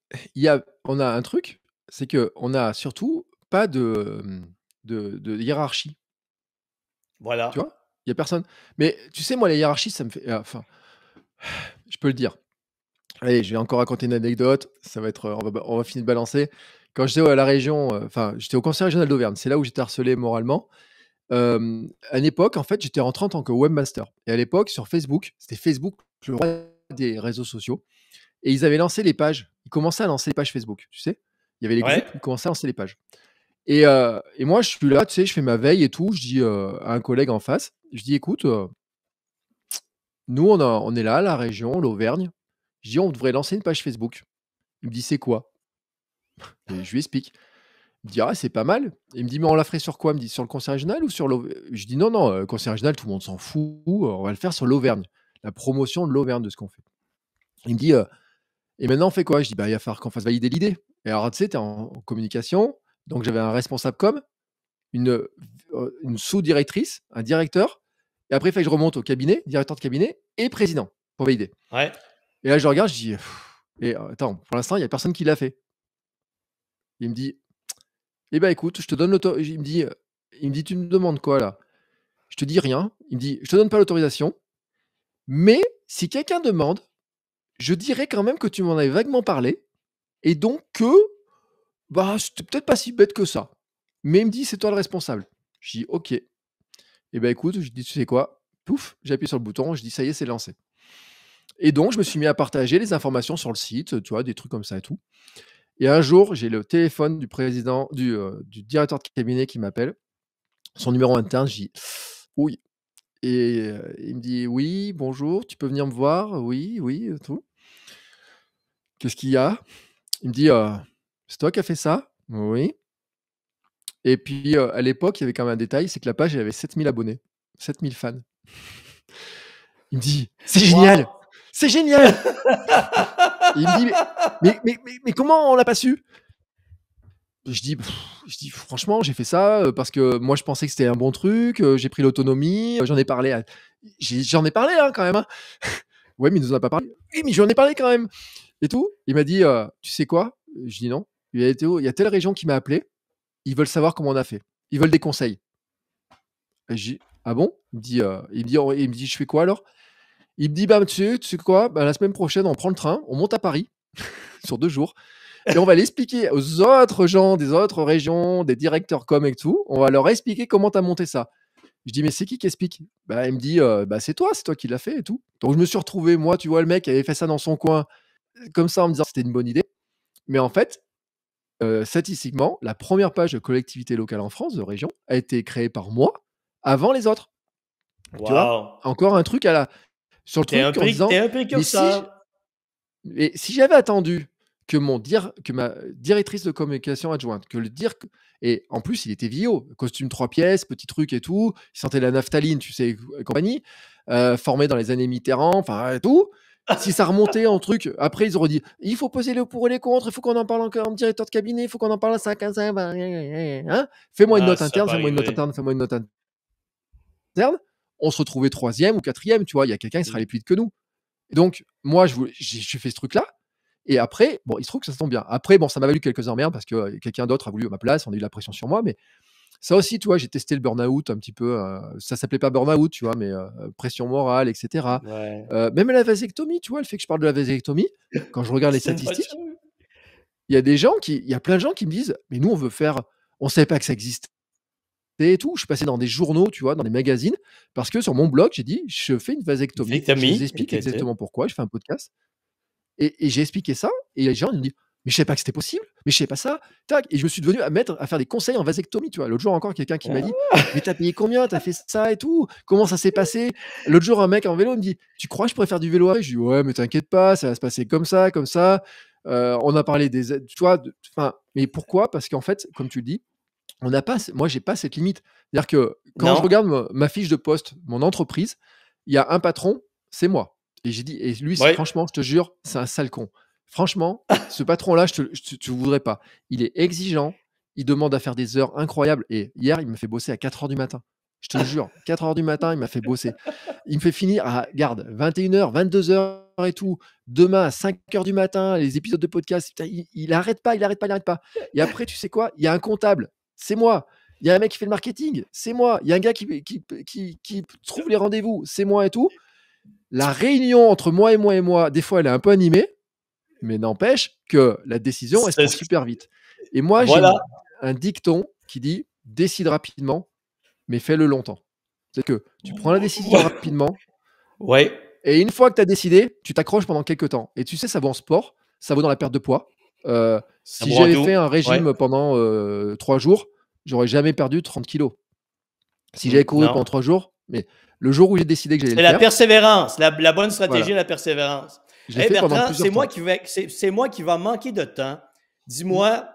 B: on a un truc, c'est qu'on a surtout pas de hiérarchie, tu
A: Voilà.
B: vois? Il y a personne. Mais tu sais, moi, les hiérarchies, ça me fait enfin, je peux le dire. Allez, je vais encore raconter une anecdote, ça va être, on va finir de balancer. Quand j'étais à la région, enfin, j'étais au conseil régional d'Auvergne, c'est là où j'étais harcelé moralement. À l'époque, en fait, j'étais rentré en tant que webmaster et à l'époque, sur Facebook, c'était Facebook le roi des réseaux sociaux et ils avaient lancé les pages. Ils commençaient à lancer les pages Facebook, tu sais? Il y avait les
A: Ouais.
B: groupes, ils commençaient à lancer les pages et moi, je suis là, tu sais, je fais ma veille et tout, je dis, à un collègue en face, je dis: «Écoute, nous, on est là, la région, l'Auvergne». Je dis: «On devrait lancer une page Facebook». Il me dit: «C'est quoi?» Et je lui explique. Il me dit: «Ah, c'est pas mal». Il me dit: «Mais on la ferait sur quoi?» Il me dit: «Sur le conseil régional ou sur Je dis: «Non, non, conseil régional, tout le monde s'en fout, on va le faire sur l'Auvergne, la promotion de l'Auvergne de ce qu'on fait». Il me dit: «Et maintenant on fait quoi?» Je dis: «Bah, il va falloir qu'on fasse valider l'idée». Et alors tu sais, tu es en communication, donc j'avais un responsable com, une, une sous-directrice, un directeur et après il fallait que je remonte au cabinet, directeur de cabinet et président pour valider.
A: Ouais.
B: Et là je le regarde, je dis: «Et attends, pour l'instant, il y a personne qui l'a fait». Il me dit: «Eh ben, écoute, je te donne il me dit: «Tu me demandes quoi là?» Je te dis: «Rien». Il me dit: «Je te donne pas l'autorisation, mais si quelqu'un demande, je dirais quand même que tu m'en avais vaguement parlé et donc que, bah, c'était peut-être pas si bête que ça. Mais il me dit: "C'est toi le responsable"». Je dis: «OK». Et ben, écoute, je dis: «Tu sais quoi?» Pouf, j'appuie sur le bouton, je dis: «Ça y est, c'est lancé». Et donc je me suis mis à partager les informations sur le site, tu vois, des trucs comme ça et tout. Et un jour, j'ai le téléphone du directeur de cabinet qui m'appelle, son numéro interne, je dis: «Oui». Et il me dit: «Oui, bonjour, tu peux venir me voir?» «Oui, oui, tout». «Qu'est-ce qu'il y a?» Il me dit: «C'est toi qui as fait ça?» «Oui». Et puis, à l'époque, il y avait quand même un détail, c'est que la page, elle avait 7 000 abonnés, 7 000 fans. Il me dit: «C'est génial!
A: Wow!
B: C'est génial!» Et il me dit: «Mais comment on l'a pas su?» Je dis: je dis: «Franchement, j'ai fait ça, parce que moi, je pensais que c'était un bon truc, j'ai pris l'autonomie, j'en ai parlé à». J'en ai parlé, hein, quand même, hein. «Ouais, mais il nous en a pas parlé». «Oui, mais j'en ai parlé quand même et tout». Il m'a dit: «Tu sais quoi?» Je dis: «Non». Il a dit: «Théo, il y a telle région qui m'a appelé, ils veulent savoir comment on a fait. Ils veulent des conseils». Et je dis: «Ah bon?» Il me dit: «Je fais quoi alors?» Il me dit: «Bah, tu sais quoi? Bah, la semaine prochaine, on prend le train, on monte à Paris sur 2 jours et on va l'expliquer aux autres gens des autres régions, des directeurs com et tout. On va leur expliquer comment tu as monté ça». Je dis: «Mais c'est qui explique?» Bah, il me dit: «Bah, c'est toi qui l'as fait et tout». Donc je me suis retrouvé, moi, tu vois, le mec avait fait ça dans son coin, comme ça, en me disant que c'était une bonne idée. Mais en fait, statistiquement, la première page de collectivité locale en France, de région, a été créée par moi, avant les autres. Tu vois?
A: Wow!
B: Encore un truc sur le truc en
A: T'es
B: disant:
A: un
B: «Mais
A: précurseur.
B: mais si j'avais attendu que ma directrice de communication adjointe, que le dire et en plus il était vieillot, costume 3 pièces, petit truc et tout, il sentait la naphtaline, tu sais et compagnie, formé dans les années Mitterrand, enfin tout. Si ça remontait en truc, après ils auraient dit: «Il faut poser le pour et les contre, il faut qu'on en parle encore en directeur de cabinet, il faut qu'on en parle à 5 à 5, hein? Fais-moi une
A: Ah,
B: note
A: ça
B: interne,
A: peut
B: fais-moi une note
A: arriver.
B: interne, fais-moi une note interne». On se retrouvait troisième ou quatrième, tu vois? Il y a quelqu'un qui sera allé
A: Mmh.
B: plus vite que nous. Donc moi, j'ai fait ce truc-là. Et après, bon, il se trouve que ça tombe bien. Après, bon, ça m'a valu quelques emmerdes parce que quelqu'un d'autre a voulu ma place, on a eu la pression sur moi. Mais ça aussi, tu vois, j'ai testé le burn-out un petit peu. Ça s'appelait pas burn-out, tu vois, mais pression morale, etc.
A: Ouais.
B: Même la vasectomie, tu vois, le fait que je parle de la vasectomie, quand je regarde les
A: C'est une bonne
B: statistiques,
A: chose.
B: il y a plein de gens qui me disent, mais nous, on veut faire, on savait pas que ça existait et tout. Je suis passé dans des journaux, tu vois, dans des magazines, parce que sur mon blog, j'ai dit, je fais une vasectomie. Je vous
A: Victomie,
B: explique
A: était-il?
B: exactement pourquoi. Je fais un podcast. Et j'ai expliqué ça, et les gens ils me disent: «Mais je savais pas que c'était possible, mais je savais pas ça». Tac, et je me suis devenu à faire des conseils en vasectomie, tu vois? L'autre jour encore, quelqu'un qui m'a dit:
A: Ah!
B: «Mais tu as payé combien? Tu as fait ça et tout? Comment ça s'est passé?» L'autre jour, un mec en vélo me dit: «Tu crois que je pourrais faire du vélo avec?» Je lui dis: «Ouais, mais t'inquiète pas, ça va se passer comme ça, comme ça». On a parlé des aides, tu vois? Enfin, mais pourquoi? Parce qu'en fait, comme tu le dis, on n'a pas moi, j'ai pas cette limite. C'est-à-dire que quand je
A: Non?
B: regarde ma fiche de poste, mon entreprise, il y a un patron, c'est moi. Et j'ai dit, et lui,
A: Oui.
B: franchement, je te jure, c'est un sale con. Franchement, ce patron-là, tu voudrais pas. Il est exigeant, il demande à faire des heures incroyables. Et hier, il me fait bosser à 4 heures du matin. Je te jure, 4 heures du matin, il m'a fait bosser. Il me fait finir à, garde, 21 heures, 22 heures et tout. Demain, à 5 heures du matin, les épisodes de podcast. Putain, il arrête pas, il arrête pas, il arrête pas. Et après, tu sais quoi? Il y a un comptable, c'est moi. Il y a un mec qui fait le marketing, c'est moi. Il y a un gars qui trouve les rendez-vous, c'est moi et tout. La réunion entre moi et moi, des fois, elle est un peu animée, mais n'empêche que la décision, elle se
A: C'est
B: prend
A: ce
B: super vite. Et moi, j'ai
A: voilà.
B: un dicton qui dit: «Décide rapidement, mais fais-le longtemps». C'est que tu prends la décision rapidement,
A: Oui,
B: et une fois que tu as décidé, tu t'accroches pendant quelques temps. Et tu sais, ça vaut en sport, ça vaut dans la perte de poids.
A: ça
B: Si
A: vaut en
B: j'avais fait
A: tout.
B: un
A: Oui.
B: régime pendant 3 jours, j'aurais jamais perdu 30 kilos. Si j'avais couru pendant
A: Non.
B: 3 jours, mais le jour où j'ai décidé que j'allais
A: C'est
B: le
A: la
B: faire,
A: persévérance, la bonne stratégie,
B: voilà,
A: la persévérance.
B: je l'ai
A: Hey
B: fait pendant
A: Bertrand,
B: plusieurs temps.
A: c'est moi qui va manquer de temps.
B: Mmh.
A: Dis-moi,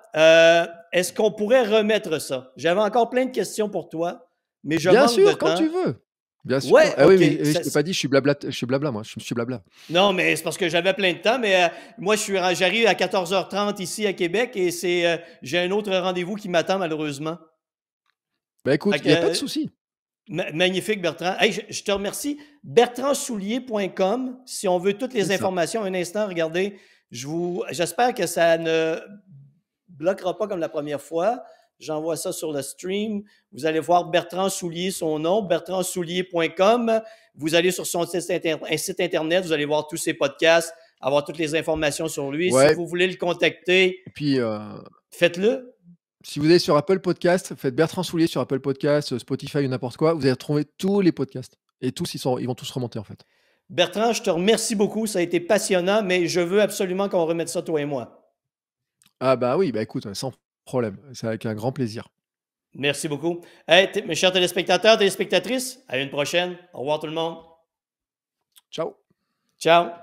A: est-ce qu'on pourrait remettre ça? J'avais encore plein de questions pour toi, mais je
B: Bien
A: manque de
B: sûr, quand
A: temps.
B: tu veux. Bien sûr.
A: Ouais,
B: Ah oui,
A: OK.
B: mais je t'ai pas dit, je suis blabla moi, je suis blabla.
A: Non, mais c'est parce que j'avais plein de temps, mais moi, j'arrive à 14h30 ici à Québec et j'ai un autre rendez-vous qui m'attend malheureusement.
B: Bah,
A: Fait
B: écoute, il y a pas de
A: que,
B: souci.
A: magnifique, Bertrand. Hey, je te remercie. BertrandSoulier.com, si on veut toutes
B: C'est
A: les
B: ça.
A: informations. Un instant, regardez. J'espère que ça ne bloquera pas comme la première fois. J'envoie ça sur le stream. Vous allez voir Bertrand Soulier, son nom, bertrandsoulier.com. Vous allez sur son site internet, vous allez voir tous ses podcasts, avoir toutes les informations sur lui. Si
B: Ouais,
A: vous voulez le contacter,
B: et puis,
A: faites-le.
B: si vous allez sur Apple Podcast, faites Bertrand Soulier sur Apple Podcast, Spotify ou n'importe quoi, vous allez retrouver tous les podcasts, et tous ils vont tous remonter, en fait.
A: Bertrand, je te remercie beaucoup. Ça a été passionnant, mais je veux absolument qu'on remette ça, toi et moi.
B: Ah bah, oui, bah, écoute, sans problème, c'est avec un grand plaisir.
A: Merci beaucoup. Hey, mes chers téléspectateurs, téléspectatrices, à une prochaine. Au revoir tout le monde.
B: Ciao.
A: Ciao.